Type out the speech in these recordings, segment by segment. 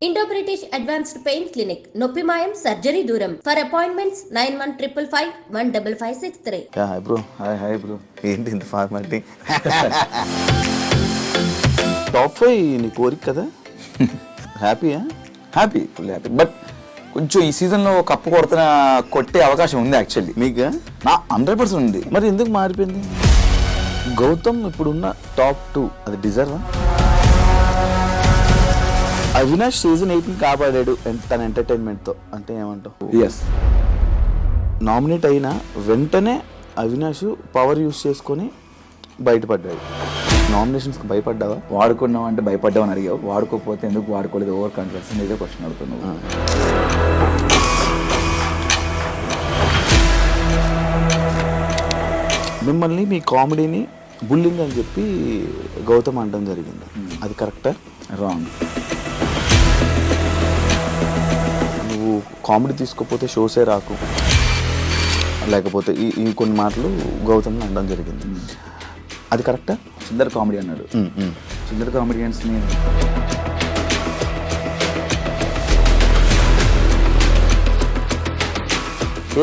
Indo British advanced pain clinic నొప్పి మాయం surgery దూరం for appointments 9155515563. Hi bro. Hi bro. ఏంటి ఇంత ఫార్మాలిటీ? టాప్ 5 నీ కోరిక కదా? హ్యాపీయా? Happy, full happy. బట్ కొంచెం ఈ సీజన్లో కప్పు కొట్టే అవకాశం ఉంది యాక్చువల్లీ. మీకు నా 100% ఉంది. మరి ఎందుకు మారిపోయింది? గౌతమ్ ఇప్పుడున్న టాప్ 2 అది డిజర్వా? అవినాష్ సీజన్ 8ని కాపాడాడు తన ఎంటర్టైన్మెంట్తో అంటే ఏమంటావు? ఎస్. నామినేట్ అయిన వెంటనే అవినాష్ పవర్ యూస్ చేసుకొని బయటపడ్డాడు. నామినేషన్స్కి భయపడ్డావా? వాడుకున్నావు అంటే భయపడ్డావు అని అడిగావు. వాడుకోకపోతే ఎందుకు వాడుకోలేదు? ఓవర్ కాన్ఫిడెన్స్ ఇదే క్వశ్చన్ అడుగుతున్నావు. మిమ్మల్ని మీ కామెడీని బుల్లింగ్ అని చెప్పి గౌతమ్ అనడం జరిగింది. అది కరెక్టా? రాంగ్. నువ్వు కామెడీ తీసుకోకపోతే షోసే రాకు, లేకపోతే ఈ కొన్ని మాటలు గౌతమ్ అనడం జరిగింది. అది కరెక్టా? చిల్లర కామెడీ అన్నాడు. చిల్లర కామెడియన్స్ని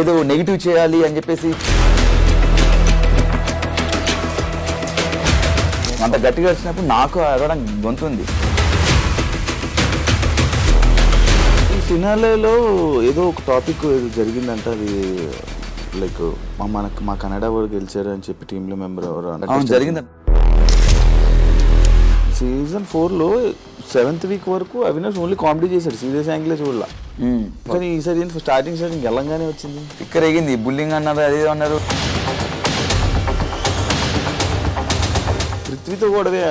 ఏదో నెగిటివ్ చేయాలి అని చెప్పేసి అంత గట్టిగా వచ్చినప్పుడు నాకు అడగడం గొంతుంది. ఈ ఫినాలేలో ఏదో ఒక టాపిక్ జరిగిందంట. అది లైక్ మా కన్నడ వాళ్ళు గెలిచారు అని చెప్పి టీంలో మెంబర్ ఎవరు జరిగింది. సీజన్ 4లో 7th వీక్ వరకు అవినాష్ ఓన్లీ కామెడీ చేశాడు, సీరియస్ యాంగిలే చూడాల. కానీ ఈసారి స్టార్టింగ్ గెలంగానే వచ్చింది. ఇక్కడ ఎగింది బుల్లింగ్ అన్నారు, అదే అన్నారు. పృథ్వీతో గొడవే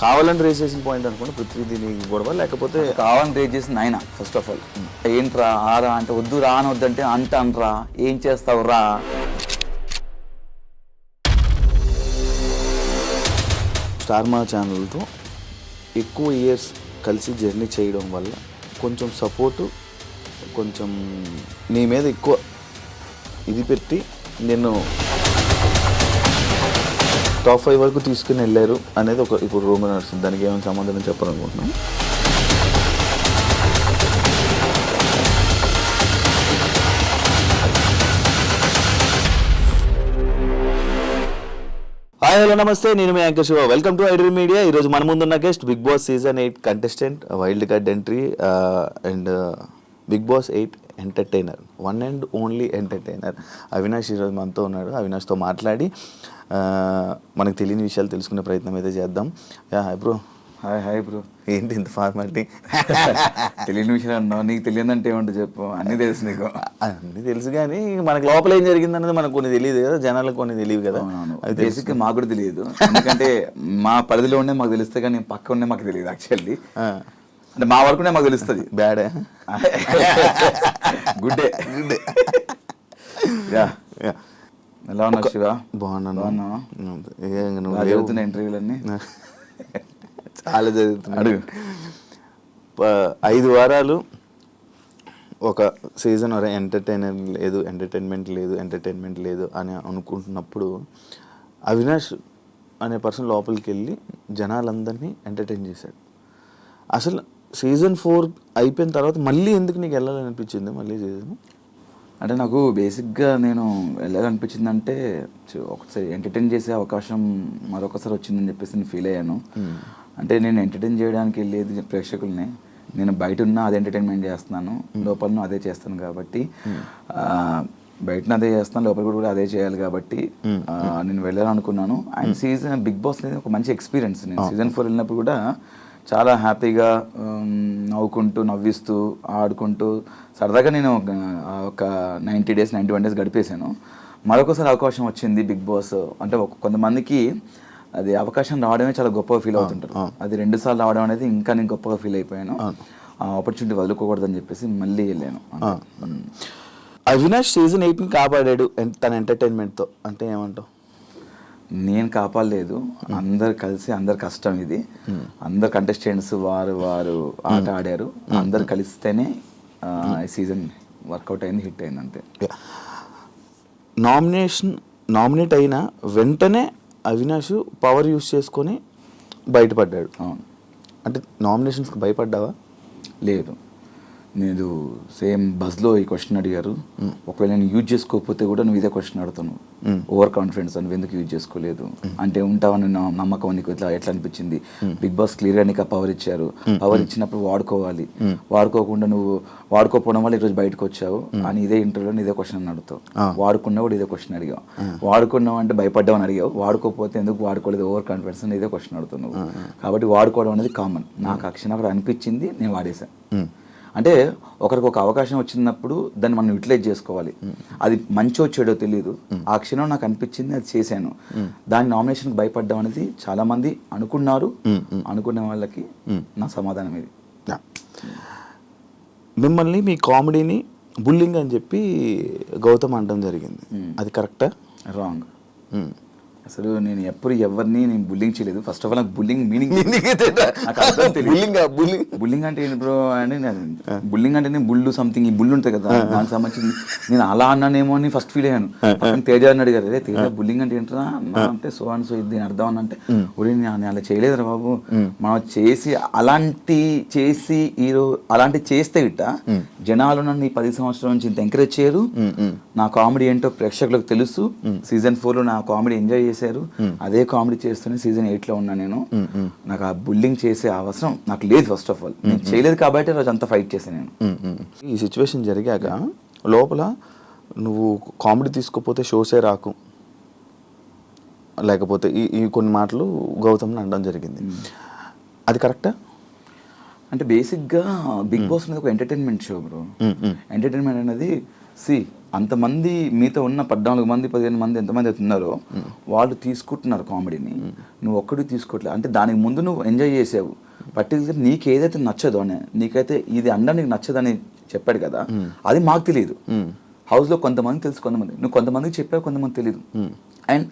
కావాలని రేస్ చేసిన పాయింట్ అనుకుంటే పృథ్వీ దీనికి గొడవ, లేకపోతే కావాలని రేస్ చేసింది ఆయన. ఫస్ట్ ఆఫ్ ఆల్ ఏంట్రా ఆరా అంటే వద్దు రా అని వద్దంటే అంటరా ఏం చేస్తావు రా. స్టార్ మా ఛానల్తో ఎక్కువ ఇయర్స్ కలిసి జర్నీ చేయడం వల్ల కొంచెం సపోర్టు, కొంచెం నీ మీద ఎక్కువ ఇది పెట్టి నేను టాప్ 5 వరకు తీసుకుని వెళ్ళారు అనేది ఒక ఇప్పుడు రూమ్ నడుస్తుంది. దానికి ఏమైనా సమాధానం చెప్పాలనుకుంటున్నాను. హాయ్ హలో నమస్తే, నేను మీ anchor Shiva. Welcome to iDream media. ఈరోజు మన ముందున్న guest Bigg Boss season 8 contestant, wild card entry and Bigg Boss 8 entertainer, one and only entertainer Avinash ఈరోజు మనతో ఉన్నాడు. అవినాష్తో మాట్లాడి మనకు తెలియని విషయాలు తెలుసుకునే ప్రయత్నం అయితే చేద్దాం. Hi bro. Hi bro. ఏంటి ఇంత ఫార్మాలిటీ? తెలియని విషయాలు అన్నావు. నీకు తెలియదంటే ఏమంటో చెప్పు. అన్నీ తెలుసు నీకు. అన్నీ తెలుసు కానీ మనకు లోపల ఏం జరిగింది అనేది మనకు కొన్ని తెలియదు కదా, జనాలకు కొన్ని తెలియదు కదా. అది బేసిక్గా మాకు కూడా తెలియదు. ఎందుకంటే మా పరిధిలో ఉండే మాకు తెలుస్తే కానీ పక్క ఉండే మాకు తెలియదు యాక్చువల్లీ. అంటే మా వరకునే మాకు తెలుస్తుంది. బ్యాడే గుడ్డే. ఎలా ఉన్నావు శివ? బాగున్నాను. జరుగుతున్న ఇంటర్వ్యూలన్నీ చాలా జరుగుతున్నాడు. 5 వారాలు ఒక సీజన్ ఎంటర్టైన్మెంట్ లేదు అని అనుకుంటున్నప్పుడు అవినాష్ అనే పర్సన్ లోపలికి వెళ్ళి జనాలందరినీ ఎంటర్టైన్ చేశాడు. అసలు సీజన్ 4 అయిపోయిన తర్వాత మళ్ళీ ఎందుకు నీకు వెళ్ళాలనిపించింది మళ్ళీ సీజన్? అంటే నాకు బేసిక్గా నేను వెళ్ళాలనిపించిందంటే ఒకసారి ఎంటర్టైన్ చేసే అవకాశం మరొకసారి వచ్చిందని చెప్పేసి నేను ఫీల్ అయ్యాను. అంటే నేను ఎంటర్టైన్ చేయడానికి వెళ్ళేది ప్రేక్షకుల్ని, నేను బయట ఉన్నా అదే ఎంటర్టైన్మెంట్ చేస్తున్నాను, లోపల అదే చేస్తాను కాబట్టి బయటన అదే చేస్తాను, లోపల కూడా అదే చేయాలి కాబట్టి నేను వెళ్ళాలనుకున్నాను. అండ్ సీజన్ బిగ్ బాస్ అనేది ఒక మంచి ఎక్స్పీరియన్స్. నేను సీజన్ 4 వెళ్ళినప్పుడు కూడా చాలా హ్యాపీగా నవ్వుకుంటూ నవ్విస్తూ ఆడుకుంటూ సరదాగా నేను ఒక 90 days 91 days గడిపేశాను. మరొకసారి అవకాశం వచ్చింది బిగ్ బాస్ అంటే కొంతమందికి అది అవకాశం రావడమే చాలా గొప్పగా ఫీల్ అవుతుంటారు. అది 2 సార్లు రావడం అనేది ఇంకా నేను గొప్పగా ఫీల్ అయిపోయాను. ఆ ఆపర్చునిటీ వదులుకోకూడదని చెప్పేసి మళ్ళీ వెళ్ళాను. అవినాష్ సీజన్ 8ని కాపాడాడు తన ఎంటర్టైన్మెంట్తో అంటే ఏమంటావు? నేను కాపాడలేదు, అందరు కలిసి అందరు కష్టం ఇది. అందరు కంటెస్టెంట్స్ వారు ఆట ఆడారు, అందరు కలిస్తేనే ఈ సీజన్ వర్కౌట్ అయింది, హిట్ అయింది అంతే. నామినేట్ అయిన వెంటనే అవినాష్ పవర్ యూస్ చేసుకొని బయటపడ్డాడు. అవును. అంటే నామినేషన్స్కి భయపడ్డావా? లేదు. నేను సేమ్ బస్లో ఈ క్వశ్చన్ అడిగారు. ఒకవేళ నేను యూజ్ చేసుకోకపోతే కూడా నువ్వు ఇదే క్వశ్చన్ అడుగుతాను, ఓవర్ కాన్ఫిడెన్స్ అని ఎందుకు యూజ్ చేసుకోలేదు అంటే ఉంటావని నమ్మకం నీకు ఎట్లా అనిపించింది? బిగ్ బాస్ క్లియర్గా నీకు ఆ పవర్ ఇచ్చారు, పవర్ ఇచ్చినప్పుడు వాడుకోవాలి, వాడుకోకుండా నువ్వు వాడుకోకపోవడం వల్ల ఈరోజు బయటకు వచ్చావు అని ఇదే ఇంటర్వ్యూలో ఇదే క్వశ్చన్ అడుగుతావు. వాడుకున్నా కూడా ఇదే క్వశ్చన్ అడిగావు. వాడుకున్నావు అంటే భయపడ్డావు అని అడిగావు, వాడుకోకపోతే ఎందుకు వాడుకోలేదు ఓవర్ కాన్ఫిడెన్స్ అని ఇదే క్వశ్చన్ అడుగుతున్నావు. కాబట్టి వాడుకోవడం అనేది కామన్. నాకు ఆ క్షణం అక్కడ అనిపించింది, నేను వాడేశాను. అంటే ఒకరికి ఒక అవకాశం వచ్చినప్పుడు దాన్ని మనం యూటిలైజ్ చేసుకోవాలి. అది మంచో చెడో తెలియదు, ఆ క్షణం నాకు అనిపించింది, అది చేశాను. దాని నామినేషన్కి భయపడ్డం అనేది చాలా మంది అనుకున్నారు. అనుకునే వాళ్ళకి నా సమాధానం ఇది. మిమ్మల్ని మీ కామెడీని బుల్లింగ్ అని చెప్పి గౌతమ్ అనడం జరిగింది, అది కరెక్టా? రాంగ్. అసలు నేను ఎప్పుడు ఎవరిని నేను బుల్లింగ్ చేయలేదు. ఫస్ట్ ఆఫ్ ఆల్ నాకు బుల్లింగ్ మీనింగ్ బుల్లింగ్ అంటే ఏంటి బ్రో అని, బుల్లింగ్ అంటే నేను బుల్లు సంథింగ్ ఈ బుల్లు ఉంటుంది కదా దానికి సంబంధించి నేను అలా అన్నానేమో అని ఫస్ట్ ఫీల్ అయ్యాను. తేజ అని అడిగారు, అదే తేజ బుల్లింగ్ అంటే ఏంటరా అంటే సో అండ్ సో దీని అర్థం అని అంటే నేను అలా చేయలేదురా బాబు, మనం అలాంటి చేస్తే గిట్ట జనాలు నన్ను ఈ 10 సంవత్సరాల నుంచి ఇంత ఎంకరేజ్ చేయరు. నా కామెడీ ఏంటో ప్రేక్షకులకు తెలుసు. సీజన్ 4లో నా కామెడీ ఎంజాయ్ చేశారు. అదే కామెడీ చేస్తూనే సీజన్ 8లో ఉన్నా నేను. నాకు ఆ బుల్లింగ్ చేసే అవసరం నాకు లేదు. ఫస్ట్ ఆఫ్ ఆల్ నేను చేయలేదు కాబట్టి రోజు అంతా ఫైట్ చేశాను నేను. ఈ సిచ్యువేషన్ జరిగాక లోపల నువ్వు కామెడీ తీసుకోపోతే షోసే రాకు, లేకపోతే ఈ కొన్ని మాటలు గౌతమ్ని అనడం జరిగింది, అది కరెక్టా? అంటే బేసిక్గా బిగ్ బాస్ అనేది ఒక ఎంటర్టైన్మెంట్ షో బ్రో. ఎంటర్టైన్మెంట్ అనేది అంతమంది మీతో ఉన్న 14 మంది 15 మంది ఎంతమంది అయితే ఉన్నారో వాళ్ళు తీసుకుంటున్నారు కామెడీని, నువ్వు ఒక్కడికి తీసుకోవట్లేదు. అంటే దానికి ముందు నువ్వు ఎంజాయ్ చేసావు. పర్టికులర్ నీకు ఏదైతే నచ్చదో అని, నీకైతే ఇది అండం నీకు నచ్చదని చెప్పాడు కదా, అది మాకు తెలియదు. హౌస్లో కొంతమంది తెలుసు, నువ్వు కొంతమందికి చెప్పావు, కొంతమంది తెలియదు. అండ్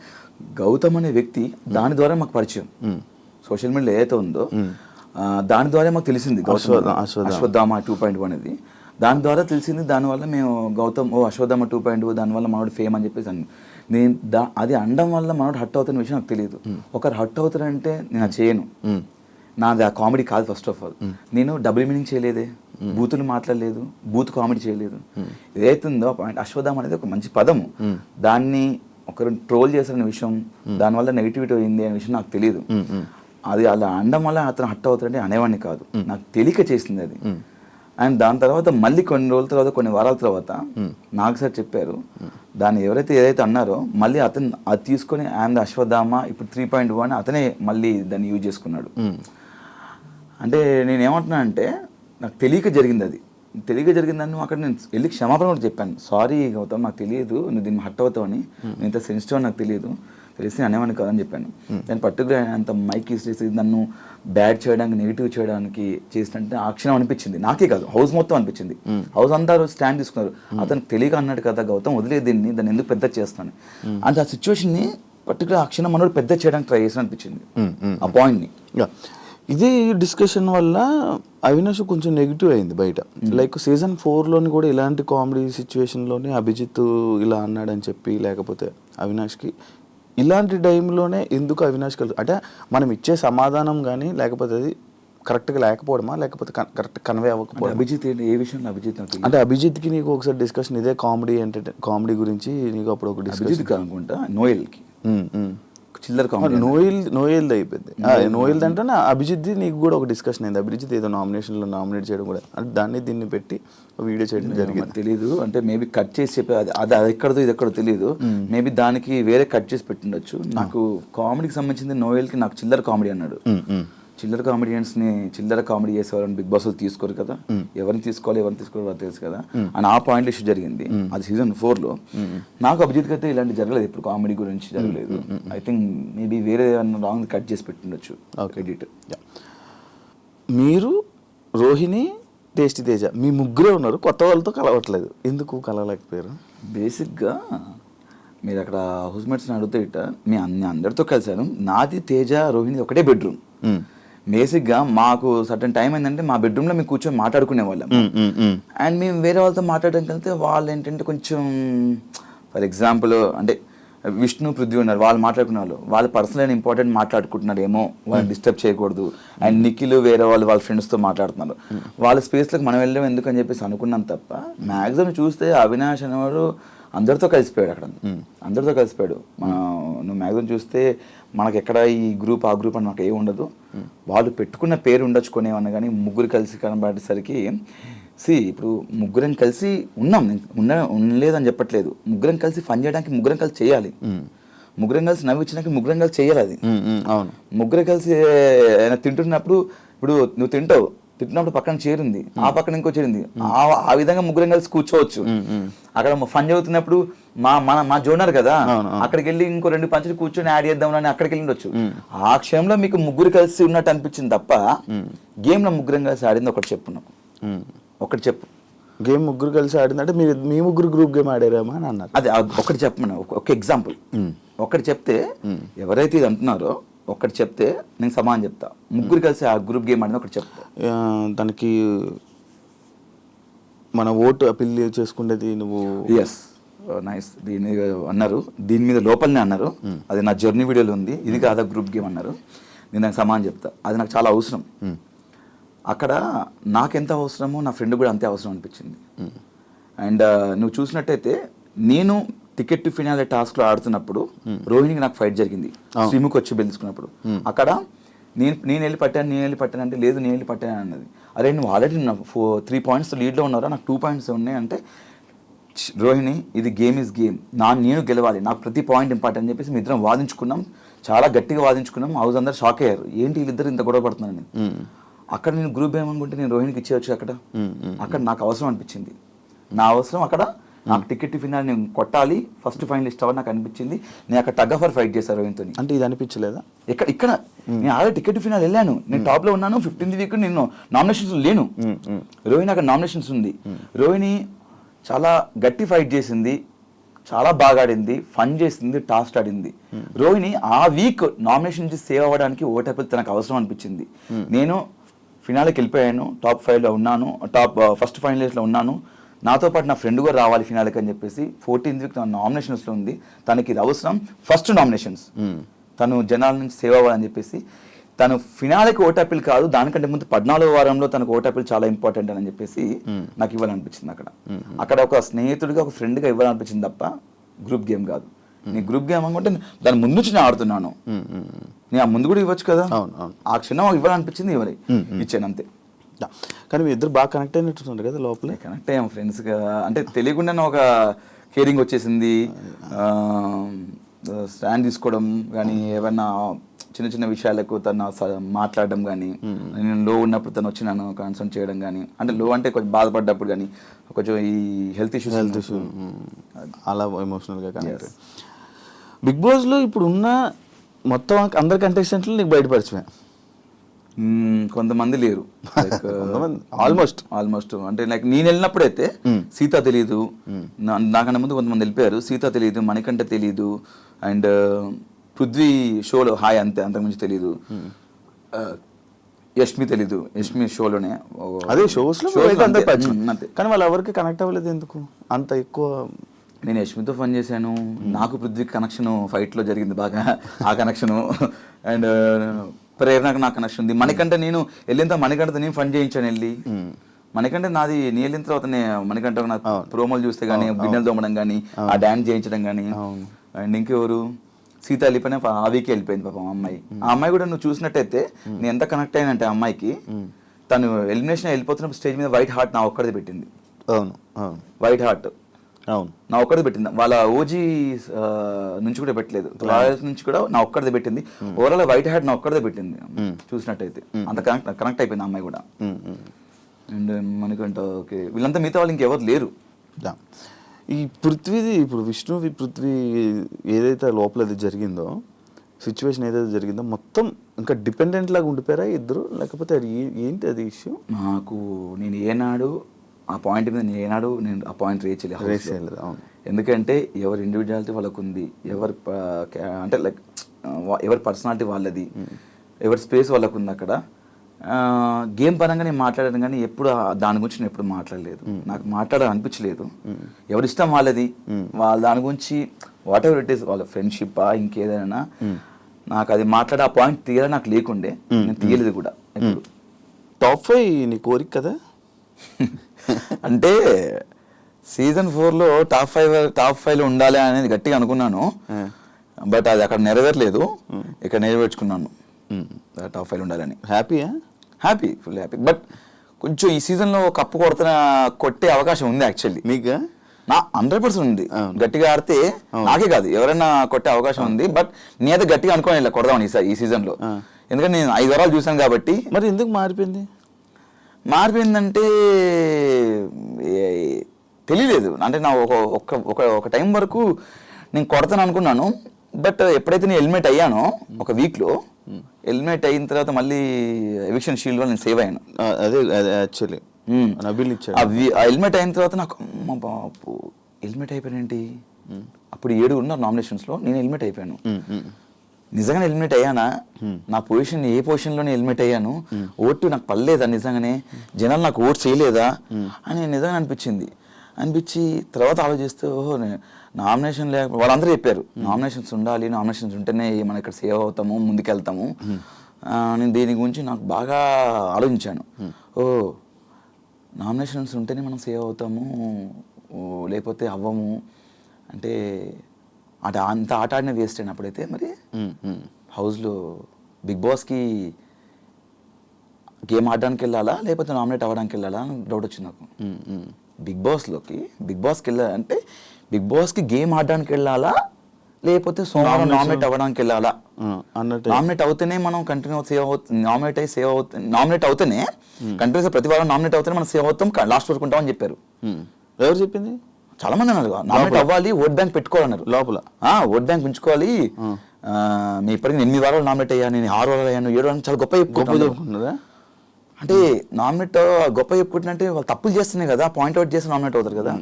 గౌతమ్ అనే వ్యక్తి దాని ద్వారా మాకు పరిచయం. సోషల్ మీడియాలో ఏదైతే ఉందో దాని ద్వారా మాకు తెలిసింది అశ్వత్థామ 2.1 అనేది. దాని ద్వారా తెలిసింది. దానివల్ల మేము గౌతమ్ అశ్వత్థామ 2.0 దానివల్ల మనోడు ఫేమ్ అని చెప్పేసి నేను అది అనడం వల్ల మనోడు హట్ అవుతున్న విషయం నాకు తెలియదు. ఒకరు హట్ అవుతారంటే నేను అది చేయను. నాది ఆ కామెడీ కాదు. ఫస్ట్ ఆఫ్ ఆల్ నేను డబుల్ మీనింగ్ చేయలేదే, బూతులు మాట్లాడలేదు, బూత్ కామెడీ చేయలేదు. ఏదైతుందో అశ్వత్థామ అనేది ఒక మంచి పదము, దాన్ని ఒకరు ట్రోల్ చేసిన విషయం, దానివల్ల నెగిటివిటీ అయింది అనే విషయం నాకు తెలియదు. అది అలా అనడం వల్ల అతను హట్ అవుతారంటే అనేవాడిని కాదు, నాకు తెలియక చేసింది అది. అండ్ దాని తర్వాత మళ్ళీ కొన్ని రోజుల తర్వాత కొన్ని వారాల తర్వాత నాకు సార్ చెప్పారు, దాన్ని ఏదైతే అన్నారో మళ్ళీ అతను అది తీసుకొని అండ్ అశ్వత్థామ ఇప్పుడు 3.1 అతనే మళ్ళీ దాన్ని యూజ్ చేసుకున్నాడు. అంటే నేనేమంటున్నా అంటే నాకు తెలియక జరిగింది. అది తెలియక జరిగిందని అక్కడ నేను వెళ్ళి క్షమాపణ కూడా చెప్పాను. సారీ గౌతమ్, నాకు తెలియదు నువ్వు దీన్ని హట్ అవుతావని, నేను ఇంత సెన్సిటివ్ అని నాకు తెలిసి అనేవాడిని కాదని చెప్పాను. నేను పర్టికులర్ అంత మైక్ ఇచ్చేసి నన్ను బ్యాడ్ చేయడానికి నెగిటివ్ చేయడానికి చేసినట్టు ఆ క్షణం అనిపించింది. నాకే కాదు, హౌస్ మొత్తం అనిపించింది. హౌస్ అంతా స్టాండ్ తీసుకున్నారు. అతను తెలియక అన్నాడు కదా గౌతమ్, వదిలేదు దాన్ని ఎందుకు పెద్ద చేస్తాను అంటే ఆ సిచ్యువేషన్ని పర్టికులర్ ఆ క్షణం మనోడు పెద్ద చేయడానికి ట్రై చేసిన అనిపించింది ఆ పాయింట్ని. ఇదే డిస్కషన్ వల్ల అవినాష్ కొంచెం నెగిటివ్ అయింది బయట. లైక్ సీజన్ 4లోని కూడా ఇలాంటి కామెడీ సిచ్యువేషన్లోనే అభిజిత్ ఇలా అన్నాడని చెప్పి, లేకపోతే అవినాష్కి ఇలాంటి టైంలోనే ఎందుకు అవినాష్ అంటే మనం ఇచ్చే సమాధానం కానీ లేకపోతే అది కరెక్ట్గా లేకపోవడమా, లేకపోతే కరెక్ట్ కన్వే అవ్వకపోవడం? అభిజిత్ ఏ విషయంలో? అభిజిత్ అంటే అభిజిత్కి నీకు ఒకసారి డిస్కషన్ ఇదే కామెడీ గురించి నీకు అప్పుడు ఒక డిస్కషన్ అనుకుంటా, నోయల్కి చిల్లర కామెడీ నోయల్ది అయిపోయింది. నోయల్ది అంటే అభిజిత్ నీకు కూడా ఒక డిస్కషన్ అయింది. అభిజిత్ ఏదో నామినేషన్లో నామినేట్ చేయడం కూడా, అంటే దీన్ని పెట్టి వీడియో చేయడం జరిగింది. తెలీదు, అంటే మేబీ కట్ చేసి చెప్పే అది ఎక్కడదో ఇది ఎక్కడో తెలియదు. మేబీ దానికి వేరే కట్ చేసి పెట్టిండొచ్చు. నాకు కామెడీకి సంబంధించింది నోయల్కి నాకు చిల్లర కామెడీ అన్నాడు. చిల్లర కామెడియన్స్ని చిల్లర కామెడీ చేసేవాళ్ళని బిగ్ బాస్ తీసుకోరు కదా, ఎవరిని తీసుకోవాలి ఎవరిని తీసుకోవాలి తెలుసు కదా అని ఆ పాయింట్ ఇష్యూ జరిగింది. అది సీజన్ 4లో. నాకు అభిజిత్కి అయితే ఇలాంటి జరగలేదు, ఇప్పుడు కామెడీ గురించి జరగలేదు. ఐ థింక్ మేబీ వేరే రాంగ్ కట్ చేసి పెట్టిండొచ్చు ఎడిట్. మీరు, రోహిణి, టేస్టీ తేజ మీ ముగ్గురే ఉన్నారు, కొత్త వాళ్ళతో కలవట్లేదు, ఎందుకు కలవలేకపోయారు? బేసిక్గా మీరు అక్కడ హౌస్మేట్స్ని అడిగితే ఇట్ట మీ అందరితో కలిసాను. నాది, తేజ, రోహిణి ఒకటే బెడ్రూమ్. బేసిక్గా మాకు సర్టన్ టైం ఏంటంటే మా బెడ్రూమ్లో మేము కూర్చొని మాట్లాడుకునే వాళ్ళం. అండ్ మేము వేరే వాళ్ళతో మాట్లాడడానికి వెళ్తే వాళ్ళు ఏంటంటే కొంచెం ఫర్ ఎగ్జాంపుల్ అంటే విష్ణు పృథ్వీ ఉన్నారు, వాళ్ళు మాట్లాడుకునే వాళ్ళు పర్సనల్ అండ్ ఇంపార్టెంట్ మాట్లాడుకుంటున్నారు ఏమో, వాళ్ళని డిస్టర్బ్ చేయకూడదు. అండ్ నిఖిల్ వేరే వాళ్ళ ఫ్రెండ్స్తో మాట్లాడుతున్నారు, వాళ్ళ స్పేస్లోకి మనం వెళ్ళడం ఎందుకు అని చెప్పేసి అనుకున్నాం తప్ప, మ్యాక్సిమం చూస్తే అవినాష్ అనేవాడు అందరితో కలిసిపోయాడు అక్కడ, అందరితో కలిసిపోయాడు. నువ్వు మ్యాక్సిమం చూస్తే మనకి ఎక్కడ ఈ గ్రూప్ ఆ గ్రూప్ అని మాకు ఏమి ఉండదు. వాళ్ళు పెట్టుకున్న పేరు ఉండొచ్చుకునేవన్నా కానీ ముగ్గురు కలిసి కనబడేసరికి ఇప్పుడు ముగ్గురం కలిసి ఉన్నాం, ఉండలేదని చెప్పట్లేదు, ముగ్గురం కలిసి ఫన్ చేయడానికి ముగ్గురం కలిసి చేయాలి, ముగ్గురం కలిసి నవ్వించడానికి ముగ్గురం కలిసి చేయాలి. అది అవును, ముగ్గురం కలిసి తింటున్నప్పుడు ఇప్పుడు నువ్వు తింటున్నప్పుడు పక్కన చేరింది, ఆ పక్కన ఇంకో చేరింది, ఆ విధంగా ముగ్గురం కలిసి కూర్చోవచ్చు. అక్కడ ఫన్ చదువుతున్నప్పుడు మా జోనర్ కదా, అక్కడికి వెళ్ళి ఇంకో 2 పంచులు కూర్చొని యాడ్ చేద్దాం అని అక్కడికి వెళ్ళి ఆ క్షణంలో మీకు ముగ్గురు కలిసి ఉన్నట్టు అనిపించింది తప్ప గేమ్ లో ముగ్గురం కలిసి ఆడింది ఒకటి చెప్పున్నాం, ఒకటి చెప్పు. గేమ్ ముగ్గురు కలిసి ఆడిందంటే మీ ముగ్గురు గ్రూప్ గేమ్ ఆడారేమా అని అన్నారు. అదే ఒకటి చెప్పమన్నా, ఒక ఎగ్జాంపుల్ ఒకటి చెప్తే, ఎవరైతే ఇది అంటున్నారో ఒకటి చెప్తే నేను సమానం చెప్తా, ముగ్గురు కలిసి ఆ గ్రూప్ గేమ్ ఆడింది ఒకటి చెప్తా. దానికి మన ఓటు అపీల్ చేసుకునేది నువ్వు. Yes, nice. దీని మీద అన్నారు, దీని మీద లోపలనే అన్నారు, అది నా జర్నీ వీడియోలో ఉంది, ఇది కాదా గ్రూప్ గేమ్ అన్నారు. నేను దానికి సమానం చెప్తా, అది నాకు చాలా అవసరం. అక్కడ నాకెంత అవసరమో నా ఫ్రెండ్ కూడా అంతే అవసరం అనిపించింది. అండ్ నువ్వు చూసినట్టయితే నేను టికెట్ టు ఫినాలే టాస్క్లో ఆడుతున్నప్పుడు రోహిణికి నాకు ఫైట్ జరిగింది, శ్రీముఖి వచ్చి బెలుచుకున్నప్పుడు. అక్కడ నేను వెళ్ళి పట్టాను అంటే లేదు నేను వెళ్ళి పట్టాను అన్నది. అరే నువ్వు ఆల్రెడీ 3 points లీడ్లో ఉన్నారా, నాకు 2 points ఉన్నాయి అంటే, రోహిణి ఇది గేమ్ ఇస్ గేమ్, నేను గెలవాలి, నాకు ప్రతి పాయింట్ ఇంపార్టెంట్ అని చెప్పేసి మీ ఇద్దరం వాదించుకున్నాం, చాలా గట్టిగా వాదించుకున్నాం. హౌస్ అందరు షాక్ అయ్యారు, ఏంటి వీళ్ళిద్దరు ఇంత గొడవ పడుతున్నారని. అక్కడ నేను గ్రూప్ ఏమనుకుంటే నేను రోహిణికి ఇచ్చేయచ్చు, అక్కడ నాకు అవసరం అనిపించింది, నా అవసరం అక్కడ, నాకు టికెట్ ఫినాల్ నేను కొట్టాలి, ఫస్ట్ ఫైనలిస్ట్ అవ్వాలి నాకు అనిపించింది. నేను అక్కడ టగ్ ఆఫర్ ఫైట్ చేశాను రోహిణితో. అంటే ఇది అనిపించలేదా? ఇక్కడ నేను ఆల్రెడీ టికెట్ ఫినాల్ వెళ్ళాను, నేను టాప్ లో ఉన్నాను, 15th వీక్ నేను నామినేషన్స్ లేను, రోహిణి అక్కడ నామినేషన్స్ ఉంది. రోహిణి చాలా గట్టి ఫైట్ చేసింది, చాలా బాగా ఆడింది, ఫన్ చేసింది, టాస్క్ ఆడింది. రోహిణి ఆ వీక్ నామినేషన్ నుంచి సేవ్ అవ్వడానికి ఓటేపల్ తనకు అవసరం అనిపించింది. నేను ఫినాల్కి వెళ్ళిపోయాను, టాప్ 5లో ఉన్నాను, ఫస్ట్ ఫైనలిస్ట్లో ఉన్నాను, నాతో పాటు నా ఫ్రెండ్ కూడా రావాలి ఫినాల్కి అని చెప్పేసి 14th వీక్ నామినేషన్స్లో ఉంది, తనకి ఇది అవసరం, ఫస్ట్ నామినేషన్స్, తను జనాల నుంచి సేవ్ అవ్వాలని చెప్పేసి తను ఫినాల్కి ఓటాపిల్ కాదు, దానికంటే ముందు 14వ వారంలో తనకు ఓటాపిల్ చాలా ఇంపార్టెంట్ అని చెప్పేసి నాకు ఇవ్వాలనిపించింది. అక్కడ ఒక స్నేహితుడిగా ఒక ఫ్రెండ్గా ఇవ్వాలనిపించింది తప్ప గ్రూప్ గేమ్ కాదు. నీ గ్రూప్ గేమ్ అనుకుంటే దాని ముందు నుంచి నేను ఆడుతున్నాను, నేను ఆ ముందు కూడా ఇవ్వచ్చు కదా, ఆ క్షణం ఇవ్వాలనిపించింది ఇచ్చాను అంతే. కానీ మీ ఇద్దరు బాగా కనెక్ట్ అయినట్టున్నారు కదా లోపల. కనెక్ట్ అయ్యాం ఫ్రెండ్స్గా, అంటే తెలియకుండానే ఒక కేరింగ్ వచ్చేసింది, స్టాండ్ తీసుకోవడం కానీ, ఏమైనా చిన్న చిన్న విషయాలకు తను మాట్లాడడం కానీ, నేను లో ఉన్నప్పుడు తను వచ్చి నన్ను కన్సల్ట్ చేయడం కానీ, అంటే లో అంటే కొంచెం బాధపడ్డప్పుడు కానీ, కొంచెం ఈ హెల్త్ ఇష్యూస్ అలా ఎమోషనల్గా కనెక్ట్. బిగ్ బాస్లో ఇప్పుడు ఉన్న మొత్తం అందరి కంటెస్టెంట్లు నీకు బయటపరిచమే, కొంతమంది లేరు, ఆల్మోస్ట్ అంటే లైక్ నేను వెళ్ళినప్పుడైతే సీత తెలీదు, నాకన్నా ముందు కొంతమంది వెళ్ళిపోయారు, సీత తెలీదు, మణికంఠ తెలీదు, అండ్ పృథ్వీ షోలో హాయ్ అంతకుమించి తెలీదు, యష్మి తెలీదు, యష్మి షోలోనే అదే షోస్లో అంతే. కానీ వాళ్ళు ఎవరికి కనెక్ట్ అవ్వలేదు ఎందుకు అంత ఎక్కువ? నేను యష్మితో ఫన్ చేశాను, నాకు పృథ్వీ కనెక్షన్ ఫైట్లో జరిగింది బాగా, ఆ కనెక్షను, అండ్ ప్రేరణకు నాకు కనెక్షన్ ఉంది. మణికంఠ నేను వెళ్ళిన మణికంఠతో నేను ఫన్ చేయించాను వెళ్ళి, మణికంఠ నాది నేను వెళ్ళిన తర్వాత మణికంఠ నాకు ప్రోమోలు చూస్తే కానీ, బిన్నెలు తోమడం కానీ, ఆ డాన్స్ చేయించడం కానీ, అండ్ ఇంకెవరు సీత వెళ్ళిపోయినా ఆ వీక్ వెళ్ళిపోయింది పాపం అమ్మాయి. ఆ అమ్మాయి కూడా నువ్వు చూసినట్టయితే నేను ఎంత కనెక్ట్ అయ్యానంటే ఆ అమ్మాయికి, తను ఎలిమినేషన్ వెళ్ళిపోతున్నప్పుడు స్టేజ్ మీద వైట్ హార్ట్ నా ఒక్కడిది పెట్టింది. అవును, వైట్ హార్ట్ అవును నా ఒక్కడిది పెట్టింది, వాళ్ళ ఓజీ నుంచి కూడా పెట్టలేదు, రాయల్స్ నుంచి కూడా నా ఒక్కడిది పెట్టింది. ఓవరాల్ వైట్ హార్ట్ నా ఒక్కడిదే పెట్టింది చూసినట్టయితే, అంత కనెక్ట్ అయిపోయింది అమ్మాయి కూడా. అండ్ మనకంట ఓకే వీళ్ళంతా మిగతా వాళ్ళు ఇంకెవరు లేరు. ఈ పృథ్వీది ఇప్పుడు పృథ్వీ ఏదైతే లోపల అది జరిగిందో, సిచ్యువేషన్ ఏదైతే జరిగిందో మొత్తం ఇంకా డిపెండెంట్ లాగా ఉండిపోయారా ఇద్దరు, లేకపోతే అది ఏంటి అది ఇష్యూ? నాకు నేను ఏనాడు ఆ పాయింట్ మీద నేను ఆ పాయింట్ రీచ్ చేయలేదు. ఎందుకంటే ఎవరి ఇండివిజువాలిటీ వాళ్ళకు ఉంది, అంటే లైక్ ఎవరి పర్సనాలిటీ వాళ్ళది, ఎవరి స్పేస్ వాళ్ళకు ఉంది అక్కడ. గేమ్ పరంగా నేను మాట్లాడాను కానీ ఎప్పుడు దాని గురించి నేను ఎప్పుడు మాట్లాడలేదు. నాకు మాట్లాడాలనిపించలేదు. ఎవరి ఇష్టం వాళ్ళది, వాళ్ళ దాని గురించి వాట్ ఎవర్ ఇట్ ఈస్, వాళ్ళ ఫ్రెండ్షిప్ ఇంకేదైనా నాకు అది మాట్లాడే ఆ పాయింట్ తీయాలి నాకు లేకుండే, నేను తీయలేదు కూడా ఎప్పుడు. టాప్ 5 నీ కోరిక కదా? అంటే సీజన్ 4లో టాప్ 5లో ఉండాలి అనేది గట్టిగా అనుకున్నాను. బట్ అది అక్కడ నెరవేరలేదు, ఇక్కడ నెరవేర్చుకున్నాను టాప్ 5లో ఉండాలని. Happy, full happy. బట్ కొంచెం ఈ సీజన్లో కప్పు కొట్టే అవకాశం ఉంది యాక్చువల్లీ. మీకు నా 100% ఉంది. గట్టిగా ఆడితే నాకే కాదు ఎవరైనా కొట్టే అవకాశం ఉంది. బట్ నేనైతే గట్టిగా అనుకోని కొడదామని ఈ సీజన్లో, ఎందుకంటే నేను 5 వారాలు చూసాను కాబట్టి. మరి ఎందుకు మారిపోయిందంటే తెలియలేదు. అంటే నా ఒక టైం వరకు నేను కొడతాను అనుకున్నాను. బట్ ఎప్పుడైతే నేను హెల్మెట్ అయ్యానో ఒక వీక్లో, హెల్మెట్ అయిన తర్వాత మళ్ళీ ఎవిక్షన్ షీల్డ్లో నేను సేవ్ అయ్యాను. అదే యాక్చువల్లీ ఆ హెల్మెట్ అయిన తర్వాత నాకు అమ్మ బాబు హెల్మెట్ అయిపోయానేంటి. అప్పుడు 7 ఉన్నారు నామినేషన్స్లో, నేను హెల్మెట్ అయిపోయాను. నిజంగానే హెల్మెట్ అయ్యానా? నా పొజిషన్ ఏ పొజిషన్లోనే హెల్మెట్ అయ్యాను? ఓటు నాకు పడలేదా? నిజంగానే జనాలు నాకు ఓటు చేయలేదా అని నిజంగా అనిపించి తర్వాత ఆలోచిస్తే ఓహో నామినేషన్ లేకపోతే వాళ్ళందరూ చెప్పారు నామినేషన్స్ ఉండాలి, నామినేషన్స్ ఉంటేనే మనం ఇక్కడ సేవ్ అవుతాము, ముందుకెళ్తాము. నేను దీని గురించి నాకు బాగా ఆలోచించాను. నామినేషన్స్ ఉంటేనే మనం సేవ్ అవుతాము, లేకపోతే అవ్వము అంటే అంత ఆట ఆడిన వేస్ట్ అయిన అప్పుడైతే. మరి హౌస్లో బిగ్ బాస్కి గేమ్ ఆడడానికి వెళ్ళాలా లేకపోతే నామినేట్ అవ్వడానికి వెళ్ళాలా అని డౌట్ వచ్చింది నాకు. బిగ్ బాస్కి వెళ్ళాలంటే బిగ్ బాస్కి గేమ్ ఆడడానికి వెళ్ళాలా లేకపోతే సోమవారం నామినేట్ అవ్వడానికి వెళ్ళాలా అన్నట్టు. నామినేట్ అవుతేనే మనం కంటిన్యూ సేవ్ అవుతుంది, నామినేట్ అవుతేనే కంటిన్యూస్ ప్రతి వారం నామినేట్ అవుతేనే మనం సేవ్ అవుతాం, లాస్ట్ వరకు ఉంటామని చెప్పారు. ఎవరు చెప్పింది? చాలా మంది అన్నారు నామినేట్ అవ్వాలి, ఓట్ బ్యాంక్ పెట్టుకోవాలన్నారు. లోపల ఓట్ బ్యాంక్ ఉంచుకోవాలి. మీ ఇప్పటికి 8 వారాలు నామినేట్ అయ్యాను, నేను 6 వారాలు అయ్యాను, 7 వారాలు చాలా గొప్ప చెప్పుకుంటున్నారా? అంటే నామినేట్ గొప్ప చెప్పుకుంటుంటే వాళ్ళు తప్పులు చేస్తున్నాయి కదా, పాయింట్అవుట్ చేసి నామినేట్ అవుతారు కదా.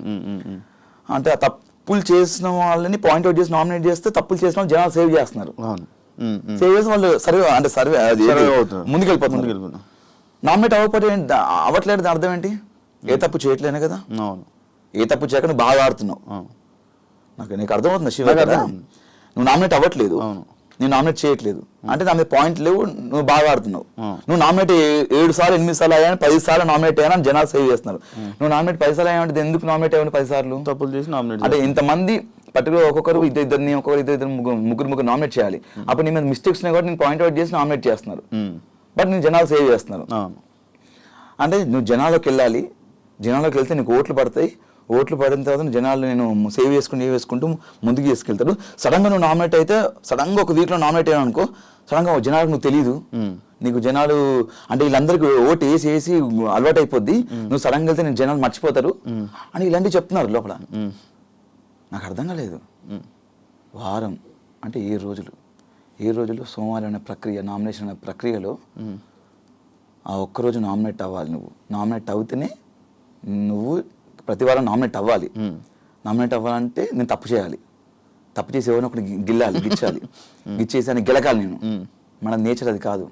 అంటే ఆ తప్పులు చేసిన వాళ్ళని పాయింట్అవుట్ చేసి నామినేట్ చేస్తే తప్పులు చేసిన వాళ్ళు జనాలు సేవ్ చేస్తున్నారు. సేవ్ చేసి వాళ్ళు సర్వే ముందుకెళ్ళిపోతున్నారు. నామినేట్ అవ్వట్లేదు అర్థం ఏంటి? ఏ తప్పు చేయట్లేనే కదా. ఏ తప్పు చేయక నువ్వు బాగా ఆడుతున్నావు. నీకు అర్థమవుతుంది శివ కదా, నువ్వు నామినేట్ అవ్వట్లేదు, నేను నామినేట్ చేయట్లేదు అంటే నా మీద పాయింట్ లేవు, నువ్వు బాగా ఆడుతున్నావు. నువ్వు నామినేట్ 7 సార్లు 8 సార్లు అయ్యాను, 10 సార్లు నామినేట్ అయ్యాను జనాలు సేవ్ చేస్తున్నారు. నువ్వు నామినేట్ 10 సార్లు అయ్యామంటే ఎందుకు నామినేట్ అయ్యాను 10 సార్లు? తప్పులు చేసి నామినేట్ అంటే ఇంతమంది పర్టికులర్ ఒక్కొక్కరు ఇద్దరు ముగ్గురు నామినేట్ చేయాలి. అప్పుడు నీ మీద మిస్టేక్స్ ఉన్నాయి కాబట్టి నేను పాయింట్అవుట్ చేసి నామినేట్ చేస్తున్నారు. బట్ నేను జనాలు సేవ్ చేస్తున్నారు. అంటే నువ్వు జనాల్లోకి వెళ్ళాలి, జనాల్లోకి వెళ్తే నీకు ఓట్లు పడతాయి, ఓట్లు పడిన తర్వాత జనాలు నేను సేవ్ చేసుకుంటూ ముందుకు తీసుకెళ్తాడు. సడన్గా నువ్వు నామినేట్ అయితే, సడన్గా ఒక వీక్లో నామినేట్ అయ్యాను అనుకో, సడన్గా జనాలకు నువ్వు తెలీదు, నీకు జనాలు అంటే వీళ్ళందరికీ ఓటు వేసి అలవాటు అయిపోద్ది, నువ్వు సడన్గా వెళ్తే నేను జనాలు మర్చిపోతారు అని ఇలాంటివి చెప్తున్నారు లోపల. నాకు అర్థం కాలేదు. వారం అంటే 7 రోజులు సోమవారం అనే ప్రక్రియ, నామినేషన్ అనే ప్రక్రియలో ఆ ఒక్కరోజు నామినేట్ అవ్వాలి. నువ్వు నామినేట్ అవుతేనే నువ్వు ప్రతి వారం నామినేట్ అవ్వాలి. నామినేట్ అవ్వాలంటే నేను తప్పు చేయాలి, తప్పు చేసి ఎవరిని ఒకటి గిచ్చేసి అని గెలకాలి నేను. మన నేచర్ అది కాదు.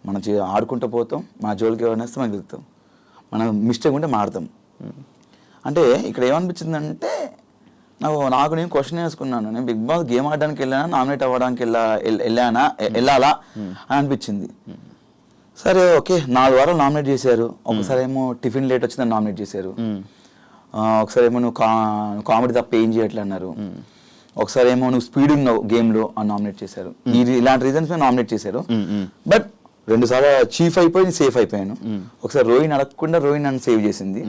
మనం ఆడుకుంటూ పోతాం, మన జోలికి ఎవరైనా వస్తే మనం గెలుస్తాం, మనం మిస్టేక్ ఉంటే మాడతాం. అంటే ఇక్కడ ఏమనిపించిందంటే నాకు నేను క్వశ్చన్ వేసుకున్నాను, నేను బిగ్ బాస్ గేమ్ ఆడడానికి వెళ్ళానా నామినేట్ అవ్వడానికి వెళ్ళాలా అని అనిపించింది. సరే ఓకే, 4 వారాలు నామినేట్ చేశారు. ఒకసారి ఏమో టిఫిన్ లేట్ వచ్చిందని నామినేట్ చేశారు, ఒకసారి ఏమో నువ్వు కామెడీ తప్ప ఏం చేయట్లే అన్నారు, ఒకసారి ఏమో నువ్వు స్పీడ్ ఉన్నావు గేమ్లో అని నామినేట్ చేశారు. ఇలాంటి రీజన్స్ మీద నామినేట్ చేశారు. బట్ 2 సార్లు చీఫ్ అయిపోయి సేఫ్ అయిపోయాను. ఒకసారి రోహిణి అడగకుండా రోహిణి నన్ను సేవ్ చేసింది.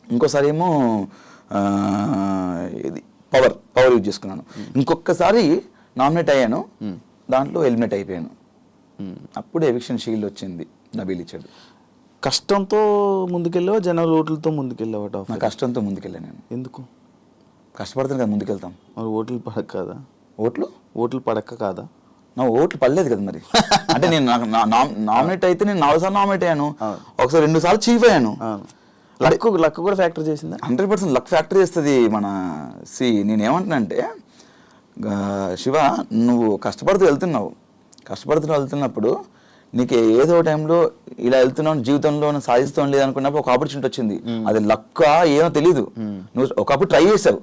ఇంకోసారి ఏమో ఇది పవర్ యూజ్ చేసుకున్నాను. ఇంకొకసారి నామినేట్ అయ్యాను, దాంట్లో హెల్మెట్ అయిపోయాను. అప్పుడు ఎవిక్షన్ షీల్డ్ వచ్చింది, నబీల్ ఇచ్చాడు. కష్టంతో ముందుకెళ్ళావా జనరల్ ఓట్లతో ముందుకెళ్ళావా? నా కష్టంతో ముందుకెళ్ళాను నేను. ఎందుకు? కష్టపడుతుంది కదా ముందుకెళ్తాం. మరి ఓట్లు పడక కాదా? ఓట్లు పడక కాదా? నా ఓట్లు పడలేదు కదా మరి. అంటే నేను నామినేట్ అయితే నేను 4 సార్లు నామినేట్ అయ్యాను, ఒకసారి 2 సార్లు చీఫ్ అయ్యాను. లక్ కూడా ఫ్యాక్టర్ చేసిందా? 100% లక్ ఫ్యాక్టర్ చేస్తుంది. నేనేమంటున్నానంటే శివ, నువ్వు కష్టపడుతూ వెళ్తున్నప్పుడు నీకు ఏదో టైంలో ఇలా వెళ్తున్నావు జీవితంలో సాధిస్తాం లేదనుకున్నప్పుడు ఒక ఆపర్చునిటీ వచ్చింది, అది లక్క ఏమో తెలీదు, నువ్వు ఒకప్పుడు ట్రై చేసావు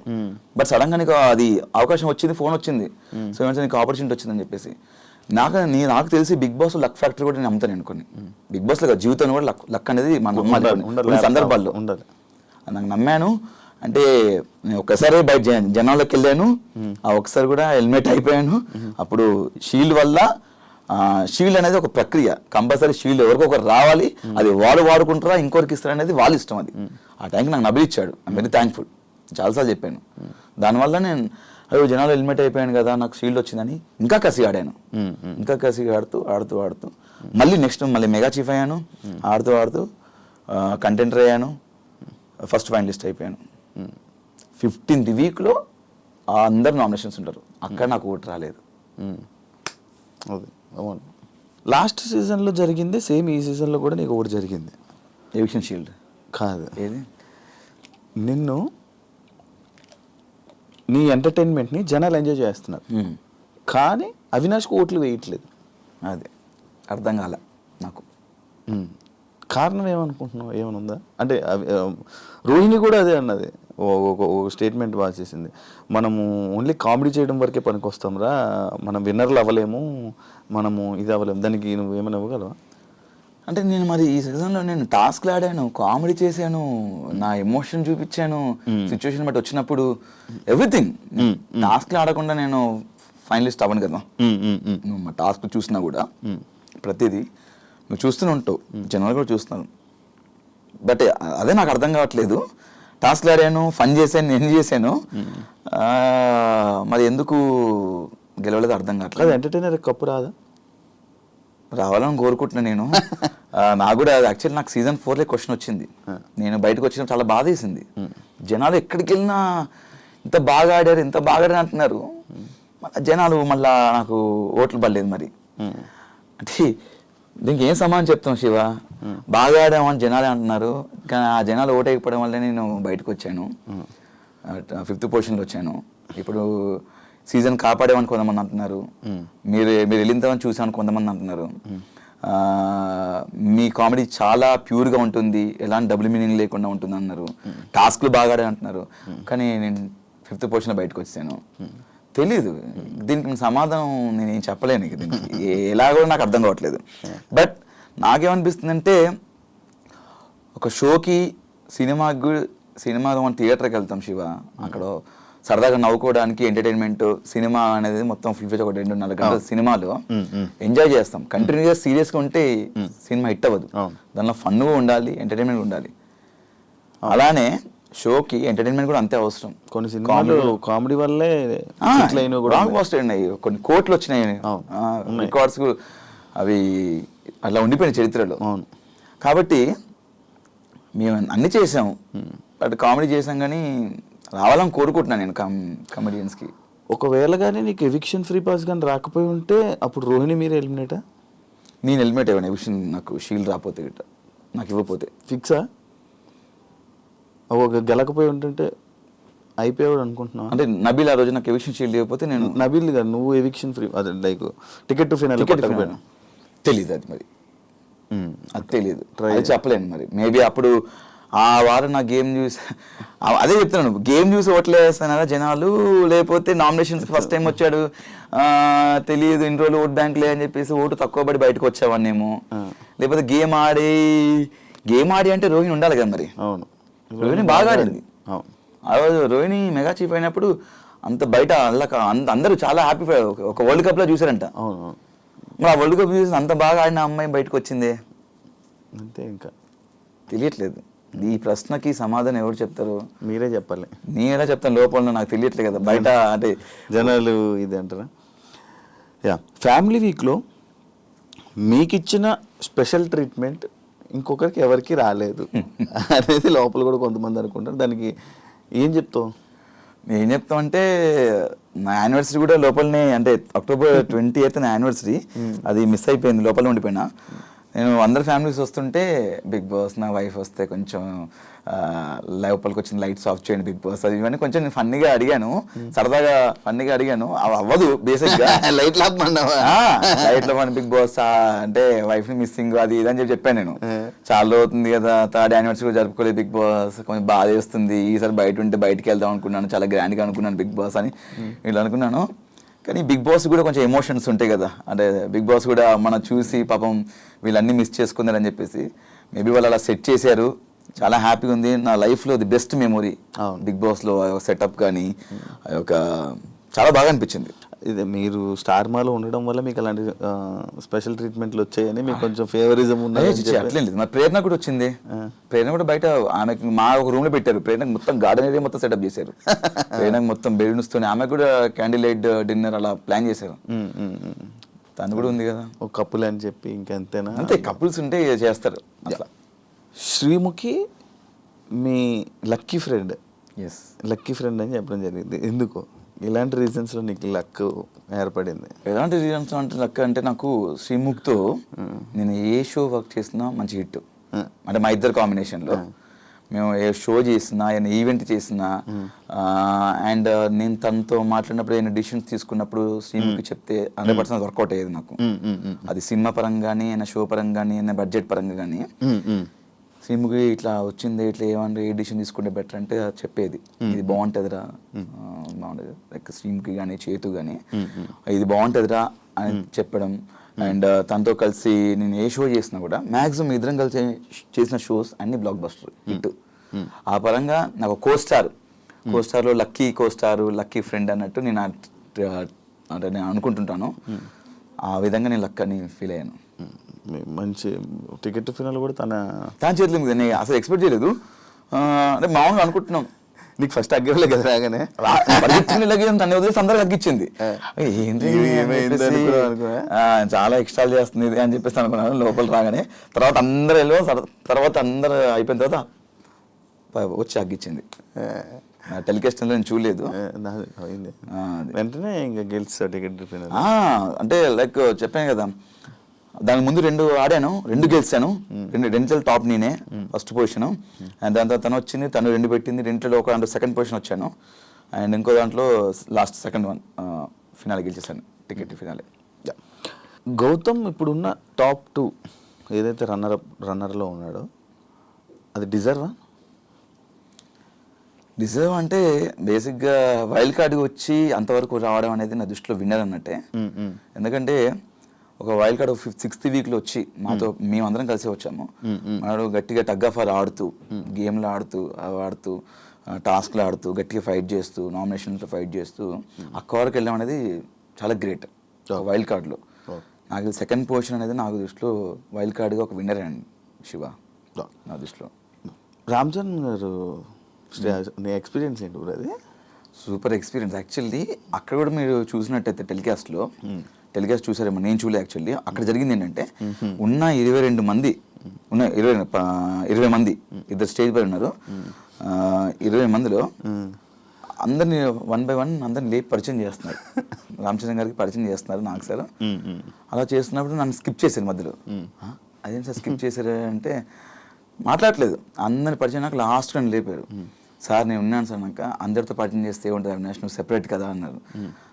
బట్ సడన్ గా నీకు అది అవకాశం వచ్చింది, ఫోన్ వచ్చింది, సో ఏమంటే నీకు ఆపర్చునిటీ వచ్చిందని చెప్పేసి. నాకు తెలిసి బిగ్ బాస్ లక్ ఫ్యాక్టరీ కూడా నేను నమ్ముతాను అనుకోని. బిగ్ బాస్ లో జీవితంలో కూడా లక్ అనేది మనం నమ్మాలి సందర్భాల్లో ఉండాలి. నాకు నమ్మాను. అంటే నేను ఒక్కసారి బయట జనాల్లోకి వెళ్ళాను, ఆ ఒకసారి కూడా హెల్మెట్ అయిపోయాను. అప్పుడు షీల్డ్ వల్ల, షీల్డ్ అనేది ఒక ప్రక్రియ, కంపల్సరీ షీల్డ్ ఎవరికో ఒకరు రావాలి, అది వాడు వాడుకుంటారా ఇంకొకరికి ఇస్తారు అనేది వాళ్ళ ఇష్టం. అది ఆ టైంకి నాకు నబిల్ ఇచ్చాడు, ఐమ్ వెరీ థ్యాంక్ఫుల్, చాలాసార్లు చెప్పాను. దానివల్ల నేను అయ్యో జనాలు హెల్మెట్ అయిపోయాను కదా నాకు షీల్డ్ వచ్చిందని ఇంకా కసి ఆడాను, ఇంకా కసి ఆడుతూ మళ్ళీ నెక్స్ట్ మళ్ళీ మెగా చీఫ్ అయ్యాను, ఆడుతూ కంటెంటర్ అయ్యాను, ఫస్ట్ ఫైనలిస్ట్ అయిపోయాను. 15th వీక్లో అందరు నామినేషన్స్ ఉంటారు, అక్కడ నాకు ఓటు రాలేదు. అది అవును. లాస్ట్ సీజన్లో జరిగింది సేమ్ ఈ సీజన్లో కూడా నీకు ఒకటి జరిగింది. ఎవిక్షన్ షీల్డ్ కాదు, ఏది నిన్ను నీ ఎంటర్టైన్మెంట్ని జనాలు ఎంజాయ్ చేస్తున్నారు కానీ అవినాష్కి ఓట్లు వేయట్లేదు. అది అర్థం కాల నాకు. కారణం ఏమనుకుంటున్నావు, ఏమైనా ఉందా? అంటే రోహిణి కూడా అదే అన్నది, ఒక స్టేట్మెంట్ బాగా చేసింది, మనము ఓన్లీ కామెడీ చేయడం వరకే పనికొస్తాం రా, మనం విన్నర్లు అవ్వలేము, మనము ఇది అవ్వలేము. దానికి నువ్వు ఏమైనా ఇవ్వగలవా? అంటే నేను మరి ఈ సీజన్లో నేను టాస్క్లు ఆడాను, కామెడీ చేశాను, నా ఎమోషన్ చూపించాను, సిచ్యువేషన్ బట్టి వచ్చినప్పుడు ఎవ్రీథింగ్. టాస్క్లు ఆడకుండా నేను ఫైనలిస్ట్ అవ్వను కదా. నువ్వు మా టాస్క్ చూసినా కూడా ప్రతిదీ నువ్వు చూస్తూనే ఉంటావు, జనాలు కూడా చూస్తున్నాను. బట్ అదే నాకు అర్థం కావట్లేదు. టాస్క్లు ఆడాను, ఫన్ చేశాను, నేను చేశాను, మరి ఎందుకు గెలవలేదు అర్థం కావట్లేదు. ఎంటర్టైనర్ కప్పు రాదా? రావాలని కోరుకుంటున్నా నేను. నాకు కూడా యాక్చువల్లీ నాకు సీజన్ 4లో క్వశ్చన్ వచ్చింది, నేను బయటకు వచ్చిన చాలా బాధ వేసింది. జనాలు ఎక్కడికి వెళ్ళినా ఇంత బాగా ఆడారు అంటున్నారు, జనాలు మళ్ళా నాకు ఓట్లు పడలేదు. మరి అంటే దీనికి ఏం సమాధానం చెప్తాం శివ? బాగా ఆడామని జనాలే అంటున్నారు, కానీ ఆ జనాలు ఓటు వేయకపోవడం వల్లే నేను బయటకు వచ్చాను, 5th పొజిషన్లో వచ్చాను. ఇప్పుడు సీజన్ కాపాడేమని కొంతమంది అంటున్నారు, మీరు వెళ్ళిందని చూసామని కొంతమంది అంటున్నారు, మీ కామెడీ చాలా ప్యూర్గా ఉంటుంది, ఎలాంటి డబుల్ మీనింగ్ లేకుండా ఉంటుంది అన్నారు, టాస్క్లు బాగా ఆడే అంటున్నారు, కానీ నేను 5th పొజిషన్లో బయటకు వచ్చాను. తెలీదు దీనికి సమాధానం నేను ఏం చెప్పలేను, దీనికి ఎలాగో నాకు అర్థం కావట్లేదు. బట్ నాకేమనిపిస్తుందంటే ఒక షోకి సినిమా మనం థియేటర్కి వెళ్తాం శివ, అక్కడ సరదాగా నవ్వుకోవడానికి ఎంటర్టైన్మెంట్, సినిమా అనేది మొత్తం ఫుల్ఫిల్ ఒక 2.5 గంటల సినిమాలో ఎంజాయ్ చేస్తాం. కంటిన్యూగా సీరియస్గా ఉంటే సినిమా హిట్ అవ్వదు, దానిలో ఫన్గా ఉండాలి, ఎంటర్టైన్మెంట్ ఉండాలి. అలానే షోకి ఎంటర్టైన్మెంట్ కూడా అంతే అవసరం. కొన్ని సినిమాలు కామెడీ వల్లే కొన్ని కోట్లు వచ్చినాయి, రికార్డ్స్ అవి అలా ఉండిపోయిన చరిత్రలో. కాబట్టి మేము అన్ని చేసాము, బట్ కామెడీ చేసాం కానీ రావాలని కోరుకుంటున్నాను నేను కమెడియన్స్కి. ఒకవేళ కానీ నీకు ఎవిక్షన్ ఫ్రీ పాస్ కానీ రాకపోయి ఉంటే అప్పుడు రోహిణి మీరు ఎలిమినేటా? నేను ఎలిమినేట్ అయ్యాను ఎవిక్షన్, నాకు షీల్డ్ రాకపోతే గిట్ట, నాకు ఇవ్వకపోతే. ఫిక్సా? ఒక గెలకపోయి ఉంటుంటే అయిపోయాడు అనుకుంటున్నావు? అంటే నబీల్ ఆ రోజు నాకు ఎవిక్షన్ షీల్డ్ ఇవ్వకపోతే నేను నబీల్ కాదు, నువ్వు ఎవిక్షన్ ఫ్రీ, అదే లైక్ టికెట్ టు ఫైనల్ తెలీదు, అది మరి అది తెలీదు, అది చెప్పలేను. మరి మేబీ అప్పుడు ఆ వారం నా గేమ్ చూసి అదే చెప్తున్నాను, గేమ్ చూసి ఓట్లేస్తున్నారా జనాలు, లేకపోతే నామినేషన్స్కి ఫస్ట్ టైం వచ్చాడు తెలియదు ఇన్ని రోజులు ఓట్ బ్యాంక్లే అని చెప్పేసి ఓటు తక్కువ పడి బయటకు వచ్చావన్నేమో, లేకపోతే గేమ్ ఆడి అంటే రోహిణి ఉండాలి కదా. మరి అవును, రోహిణి బాగా ఆడింది. ఆ రోజు రోహిణి మెగా చీఫ్ అయినప్పుడు అంత బయట అందరూ చాలా హ్యాపీ, ఒక వరల్డ్ కప్లో చూసారంట. అవును, మరి ఆ వరల్డ్ కప్ చూసి అంత బాగా ఆడిన అమ్మాయి బయటకు వచ్చిందే అంతే. ఇంకా తెలియట్లేదు. ఈ ప్రశ్నకి సమాధానం ఎవరు చెప్తారు? మీరే చెప్పాలి. నేను ఎలా చెప్తాను, లోపల నాకు తెలియట్లేదు కదా, బయట అంటే జనాలు ఇది అంటారా? యా, ఫ్యామిలీ వీక్లో మీకు ఇచ్చిన స్పెషల్ ట్రీట్మెంట్ ఇంకొకరికి ఎవరికి రాలేదు అనేది లోపల కూడా కొంతమంది అనుకుంటారు. దానికి ఏం చెప్తావు? ఏం చెప్తాం అంటే నా యానివర్సరీ కూడా లోపలనే, అంటే October 28th నా యానివర్సరీ, అది మిస్ అయిపోయింది, లోపల ఉండిపోయినా. నేను అందరు ఫ్యామిలీస్ వస్తుంటే బిగ్ బాస్, నా వైఫ్ వస్తే కొంచెం లోపలికి వచ్చిన లైట్స్ ఆఫ్ చేయండి బిగ్ బాస్, అది ఇవన్నీ కొంచెం నేను ఫన్నీగా అడిగాను, సరదాగా ఫన్నీగా అడిగాను. అవ్వదు బేసిక్గా. లైట్ లాపమన్నావా? లైట్లో మన బిగ్ బాస్ అంటే వైఫ్ని మిస్సింగ్ అది ఇది అని చెప్పాను నేను. చాలా అవుతుంది కదా, 3rd anniversary జరుపుకోలేదు బిగ్ బాస్, కొంచెం బాధ వేస్తుంది, ఈసారి బయట ఉంటే బయటికి వెళ్దాం అనుకున్నాను, చాలా గ్రాండ్గా అనుకున్నాను బిగ్ బాస్ అని ఇలా అనుకున్నాను. కానీ బిగ్ బాస్ కూడా కొంచెం ఎమోషన్స్ ఉంటాయి కదా, అంటే బిగ్ బాస్ కూడా మనం చూసి పాపం వీళ్ళన్నీ మిస్ చేసుకున్నారని చెప్పేసి మేబీ వాళ్ళు అలా సెట్ చేశారు. చాలా హ్యాపీగా ఉంది. నా లైఫ్లో ది బెస్ట్ మెమొరీ బిగ్ బాస్లో సెటప్ కానీ ఒక చాలా బాగా అనిపించింది. ఇది మీరు స్టార్ మాలో ఉండడం వల్ల మీకు అలాంటి స్పెషల్ ట్రీట్మెంట్లు వచ్చాయని మీకు కొంచెం ఫేవరిజం ఉన్నది. అట్లేం లేదు, మరి ప్రేరణ కూడా వచ్చింది. ప్రేరణ కూడా బయట ఆమెకి మా ఒక రూమ్ లో పెట్టారు. ప్రేరణకు మొత్తం గార్డెన్ ఏరియా మొత్తం సెటప్ చేశారు. ప్రేరణకు మొత్తం బెలూన్స్ తోని ఆమె కూడా క్యాండిల్ లైట్ డిన్నర్ అలా ప్లాన్ చేశారు. తను కూడా ఉంది కదా ఒక కప్పులు అని చెప్పి ఇంకెంతేనా, అంతే కపుల్స్ ఉంటే చేస్తారు అట్లా. శ్రీముఖి మీ lucky friend. Yes, lucky friend అని చెప్పడం జరిగింది. ఎందుకు, ఇలాంటి రీజన్స్లో నీకు లక్ ఏర్పడింది? ఎలాంటి రీజన్స్ అంటే లక్ అంటే నాకు శ్రీముఖ్తో నేను ఏ షో వర్క్ చేసినా మంచి హిట్. అంటే మా ఇద్దరు కాంబినేషన్లో మేము ఏ షో చేసినా ఏదైనా ఈవెంట్ చేసినా అండ్ నేను తనతో మాట్లాడినప్పుడు ఏదైనా డిసిషన్స్ తీసుకున్నప్పుడు శ్రీముఖి చెప్తే 100% వర్కౌట్ అయ్యేది నాకు. అది సినిమా పరంగా కానీ అయినా షో పరంగా కానీ అయినా బడ్జెట్ పరంగా కానీ శ్రీముఖి ఇట్లా వచ్చింది, ఇట్లా ఏమంటే ఏ డిసిషన్ తీసుకుంటే బెటర్ అంటే చెప్పేది, ఇది బాగుంటుందిరా, బాగుంటుంది లైక్ శ్రీముఖి కానీ చేతు కానీ ఇది బాగుంటుందిరా అని చెప్పడం. అండ్ తనతో కలిసి నేను ఏ షో చేసినా కూడా మ్యాక్సిమం ఇద్దరం కలిసి చేసిన షోస్ అన్ని బ్లాక్ బస్టర్ హిట్. ఆ పరంగా నాకు కోస్టార్లో లక్కీ కోస్టార్, లక్కీ ఫ్రెండ్ అన్నట్టు నేను అంటే నేను అనుకుంటుంటాను. ఆ విధంగా నేను లక్ అని ఫీల్ అయ్యాను. మంచి టికెట్ ఫినాల్ కూడా తన చేతిలో మీద నేను అసలు ఎక్స్పెక్ట్ చేయలేదు. అంటే మామూలుగా అనుకుంటున్నాం, నీకు ఫస్ట్ అగ్గరలే కదా రాగానే తన వదిలేసి అందరికి అగ్గిచ్చింది. చాలా ఎక్స్ట్రాల్ చేస్తుంది ఇది అని చెప్పేసి అనుకున్నాను లోపల రాగానే. తర్వాత అందరు అయిపోయిన తర్వాత వచ్చి అగ్గిచ్చింది. టెలికాస్ట్ నేను చూడలేదు, వెంటనే ఇంకా గెలిచా టికెట్ ఫినాల్. అంటే లైక్ చెప్పాను కదా, దాని ముందు 2 ఆడాను, 2 గెలిచాను. 2 టాప్ నేనే ఫస్ట్ పొజిషన్. అండ్ దాని తర్వాత తను వచ్చింది, తను 2 పెట్టింది. 2లో ఒక దాంట్లో సెకండ్ పొజిషన్ వచ్చాను. అండ్ ఇంకో దాంట్లో లాస్ట్ సెకండ్ వన్ ఫినాలే గెలిచేసాను, టికెట్ ఫినాలే. గౌతమ్ ఇప్పుడున్న టాప్ 2 ఏదైతే రన్నర్లో ఉన్నాడో అది డిజర్వా? డిజర్వ్ అంటే బేసిక్గా వైల్డ్ కార్డ్కి వచ్చి అంతవరకు రావడం అనేది నా దృష్టిలో విన్నర్ అన్నట్టే. ఎందుకంటే ఒక వైల్డ్ కార్డ్ 6th వీక్లో వచ్చి మాతో మేమందరం కలిసి వచ్చాము. మనడు గట్టిగా టగ్ ఆఫ్ వార్ ఆడుతూ, గేమ్లు ఆడుతూ టాస్క్లు ఆడుతూ గట్టిగా ఫైట్ చేస్తూ, నామినేషన్స్లో ఫైట్ చేస్తూ అక్క వరకు వెళ్ళడం అనేది చాలా గ్రేట్ వైల్డ్ కార్డ్లో. నాకు సెకండ్ పొజిషన్ అనేది నాకు దృష్టిలో వైల్డ్ కార్డ్గా ఒక విన్నర్ అండి శివ నా దృష్టిలో. రామ్ చరణ్ గారు నీ ఎక్స్పీరియన్స్ ఏంటి బ్రో? అది సూపర్ ఎక్స్పీరియన్స్ యాక్చువల్లీ. అక్కడ కూడా మీరు చూసినట్టయితే టెలికాస్ట్ చూసారేమో, నేను చూడలేదు యాక్చువల్లీ. అక్కడ జరిగింది ఏంటంటే ఉన్న 22 మంది 20 మంది ఇద్దరు స్టేజ్ పై ఉన్నారు. 20 మందిలో అందరినీ 1 by 1 అందరిని లేపి పరిచయం చేస్తున్నారు. రామ్ చరణ్ గారికి పరిచయం చేస్తున్నారు నాకు సార్. అలా చేస్తున్నప్పుడు నన్ను స్కిప్ చేశారు మధ్యలో. అదేం సార్ స్కిప్ చేశారు అంటే మాట్లాడలేదు. అందరిని పరిచయం నాకు లాస్ట్ నన్ను లేపారు. సార్ నేను ఉన్నాను సార్, నాకు అందరితో పరిచయం చేస్తే ఏముంటుంది అవినాష్, నువ్వు సెపరేట్ కదా అన్నారు.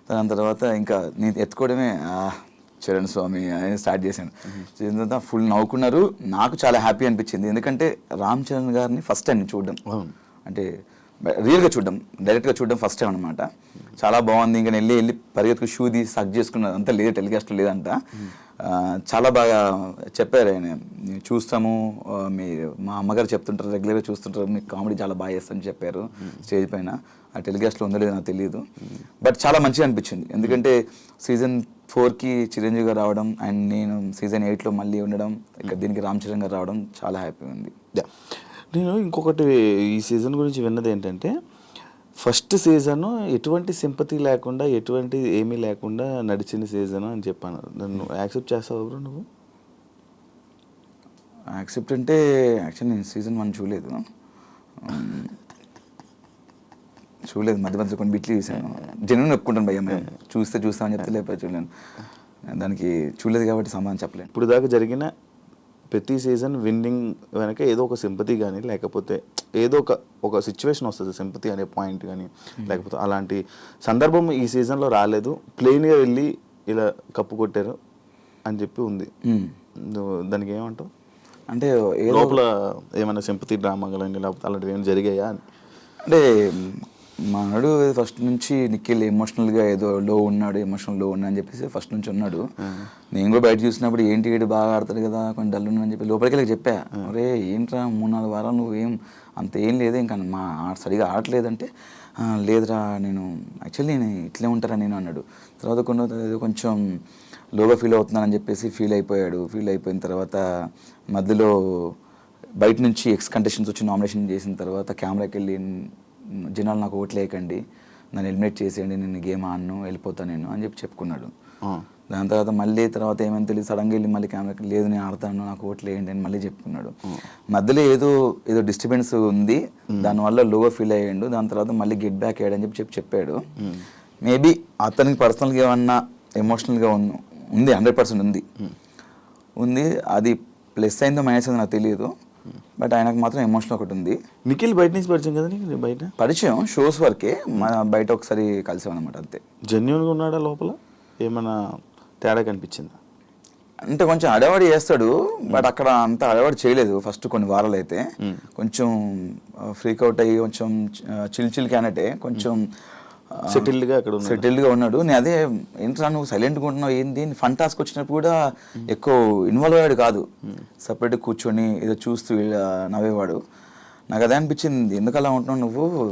దాని తర్వాత ఇంకా నేను ఎత్తుకోవడమే చరణ్ స్వామి అని స్టార్ట్ చేశాను. చేసిన తర్వాత ఫుల్ నవ్వుకున్నారు. నాకు చాలా హ్యాపీ అనిపించింది, ఎందుకంటే రామ్ చరణ్ గారిని ఫస్ట్ టైం చూడడం, అంటే రియల్గా చూడడం, డైరెక్ట్గా చూడడం ఫస్ట్ టైం అనమాట. చాలా బాగుంది. ఇంకా వెళ్ళి పరిగెత్తుకు షూ తీసి సక్ చేసుకున్నది అంతా లేదు, టెలికాస్ట్ లేదంట. చాలా బాగా చెప్పారు ఆయన, చూస్తాము మా అమ్మగారు చెప్తుంటారు, రెగ్యులర్గా చూస్తుంటారు, మీకు కామెడీ చాలా బాగా చేస్తారని చెప్పారు స్టేజ్ పైన. ఆ టెలికాస్ట్లో ఉందో లేదో నాకు తెలియదు, బట్ చాలా మంచిగా అనిపించింది. ఎందుకంటే సీజన్ 4కి చిరంజీవి గారు రావడం అండ్ నేను సీజన్ 8లో మళ్ళీ ఉండడం, ఇక్కడ దీనికి రామ్ చరణ్ గారు రావడం చాలా హ్యాపీగా ఉంది. నేను ఇంకొకటి ఈ సీజన్ గురించి విన్నది ఏంటంటే, ఫస్ట్ సీజన్ ఎటువంటి సింపతి లేకుండా, ఎటువంటి ఏమీ లేకుండా నడిచిన సీజన్ అని చెప్పాను. నన్ను యాక్సెప్ట్ చేస్తావు బ్రో నువ్వు? యాక్సెప్ట్ అంటే యాక్చువల్లీ నేను సీజన్ 1 చూడలేదు, మధ్య మధ్య కొన్ని బిట్లు చూసాను. జెన్యున్ ఒప్పుకుంటాను భయ్య, మేము చూస్తామని చెప్తే లేకపోతే చూడలేను. దానికి చూడలేదు కాబట్టి సమాధానం చెప్పలేను. ఇప్పుడు దాకా జరిగిన ప్రతి సీజన్ విన్నింగ్ వెనక ఏదో ఒక సింపతి కానీ లేకపోతే ఏదో ఒక సిచ్యువేషన్ వస్తుంది, సింపతి అనే పాయింట్ కానీ లేకపోతే అలాంటి సందర్భం ఈ సీజన్లో రాలేదు, ప్లెయిన్గా వెళ్ళి ఇలా కప్పు కొట్టారు అని చెప్పి ఉంది. దానికి ఏమంటావు? అంటే లోపల ఏమైనా సింపతి డ్రామా కానీ లేకపోతే అలాంటివి ఏమైనా జరిగాయా అని? అంటే మనడు ఫస్ట్ నుంచి నిఖిల్ ఎమోషనల్గా ఏదో ఎమోషనల్ లో ఉన్నా అని చెప్పేసి ఫస్ట్ నుంచి ఉన్నాడు. నేను కూడా బయట చూసినప్పుడు ఏంటి ఏడు బాగా ఆడతాడు కదా, కొంచెం డల్ ఉన్నాను అని చెప్పి లోపలికి వెళ్ళి చెప్పా, అరే ఏంట్రా 3-4 వారాలు నువ్వేం అంత ఏం లేదు ఇంకా సరిగా ఆడలేదంటే, లేదురా నేను యాక్చువల్లీ నేను ఇట్లే ఉంటారా నేను అన్నాడు. తర్వాత కొంచెం లోగా ఫీల్ అవుతున్నానని చెప్పేసి ఫీల్ అయిపోయిన తర్వాత మధ్యలో బయట నుంచి ఎక్స్ కంటెస్టెంట్స్ వచ్చి నామినేషన్ చేసిన తర్వాత కెమెరాకి వెళ్ళి, జనాలు నాకు ఓట్లు వేయకండి, నన్ను ఎలిమినేట్ చేసేయండి, నేను గేమ్ ఆడను, వెళ్ళిపోతాను నేను అని చెప్పి చెప్పుకున్నాడు. దాని తర్వాత ఏమైనా తెలియదు, సడన్గా వెళ్ళి మళ్ళీ కెమెరాకి లేదు నేను ఆడతాను, నాకు ఓట్లు వేయండి అని మళ్ళీ చెప్పుకున్నాడు. మధ్యలో ఏదో డిస్టర్బెన్స్ ఉంది, దానివల్ల లోగా ఫీల్ అయ్యాడు. దాని తర్వాత మళ్ళీ గెట్ బ్యాక్ అయ్యాడని చెప్పాడు. మేబీ అతనికి పర్సనల్గా ఏమన్నా ఎమోషనల్గా ఉంది, 100% ఉంది. అది ప్లస్ అయిందో మైనస్ అయిందో నాకు తెలియదు, బట్ ఆయనకు మాత్రం ఎమోషన్ ఒకటి ఉంది. నిఖిల్ బయట నుంచి పరిచయం కదా నీకు? బయట పరిచయం షోస్ వరకే, బయట ఒకసారి కలిసామన్నమాట అంతే. జెన్యూన్గా ఉన్నాడా లోపల? ఏమైనా తేడా కనిపించిందా? అంటే కొంచెం అడవాడి చేస్తాడు, బట్ అక్కడ అంత అడవాడి చేయలేదు. ఫస్ట్ కొన్ని వారాలు అయితే కొంచెం ఫ్రీక్ అవుట్ అయ్యి కొంచెం చిల్ క్యానటే కొంచెం సెటిల్డ్గా ఉన్నాడు. నేను అదే ఏంట్రా నువ్వు సైలెంట్గా ఉంటున్నావు ఏంది, ఫన్ టాస్క్ వచ్చినప్పుడు కూడా ఎక్కువ ఇన్వాల్వ్ అయ్యాడు కాదు, సపరేట్గా కూర్చొని ఏదో చూస్తూ నవ్వేవాడు. నాకు అదే అనిపించింది, ఎందుకు అలా ఉంటున్నావు నువ్వు?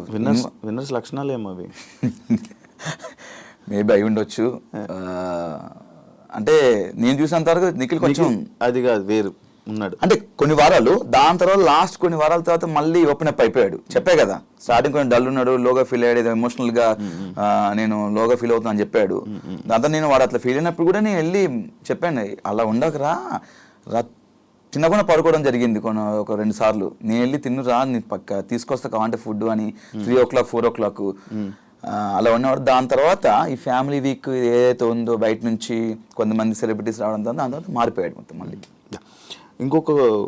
విన్నర్స్ లక్షణాలు ఏమో అవి. మేబీ అయి ఉండొచ్చు. అంటే నేను చూసినంత వరకు నిఖిల్ కొంచెం అది కాదు వేరు ఉన్నాడు. అంటే కొన్ని వారాలు, దాని తర్వాత లాస్ట్ కొన్ని వారాల తర్వాత మళ్ళీ ఓపెన్ అప్ అయిపోయాడు. చెప్పే కదా, స్టార్టింగ్ కొంచెం డల్ ఉన్నాడు, లోగా ఫీల్ అయ్యాడు, ఎమోషనల్ గా నేను లోగా ఫీల్ అవుతున్నా అని చెప్పాడు. దాంతో నేను వాడు అట్లా ఫీల్ అయినప్పుడు కూడా నేను వెళ్ళి చెప్పాను, అలా ఉండకరా, చిన్నకుండా పడుకోవడం జరిగింది ఒక 2 సార్లు. నేను వెళ్ళి తిన్నురా, నీ పక్క తీసుకొస్తా కావాలంటే ఫుడ్ అని 3 o'clock 4 o'clock అలా ఉన్నవాడు. దాని తర్వాత ఈ ఫ్యామిలీ వీక్ ఏదైతే ఉందో బయట నుంచి కొంతమంది సెలబ్రిటీస్ రావడం, దాని తర్వాత మారిపోయాడు మొత్తం మళ్ళీ.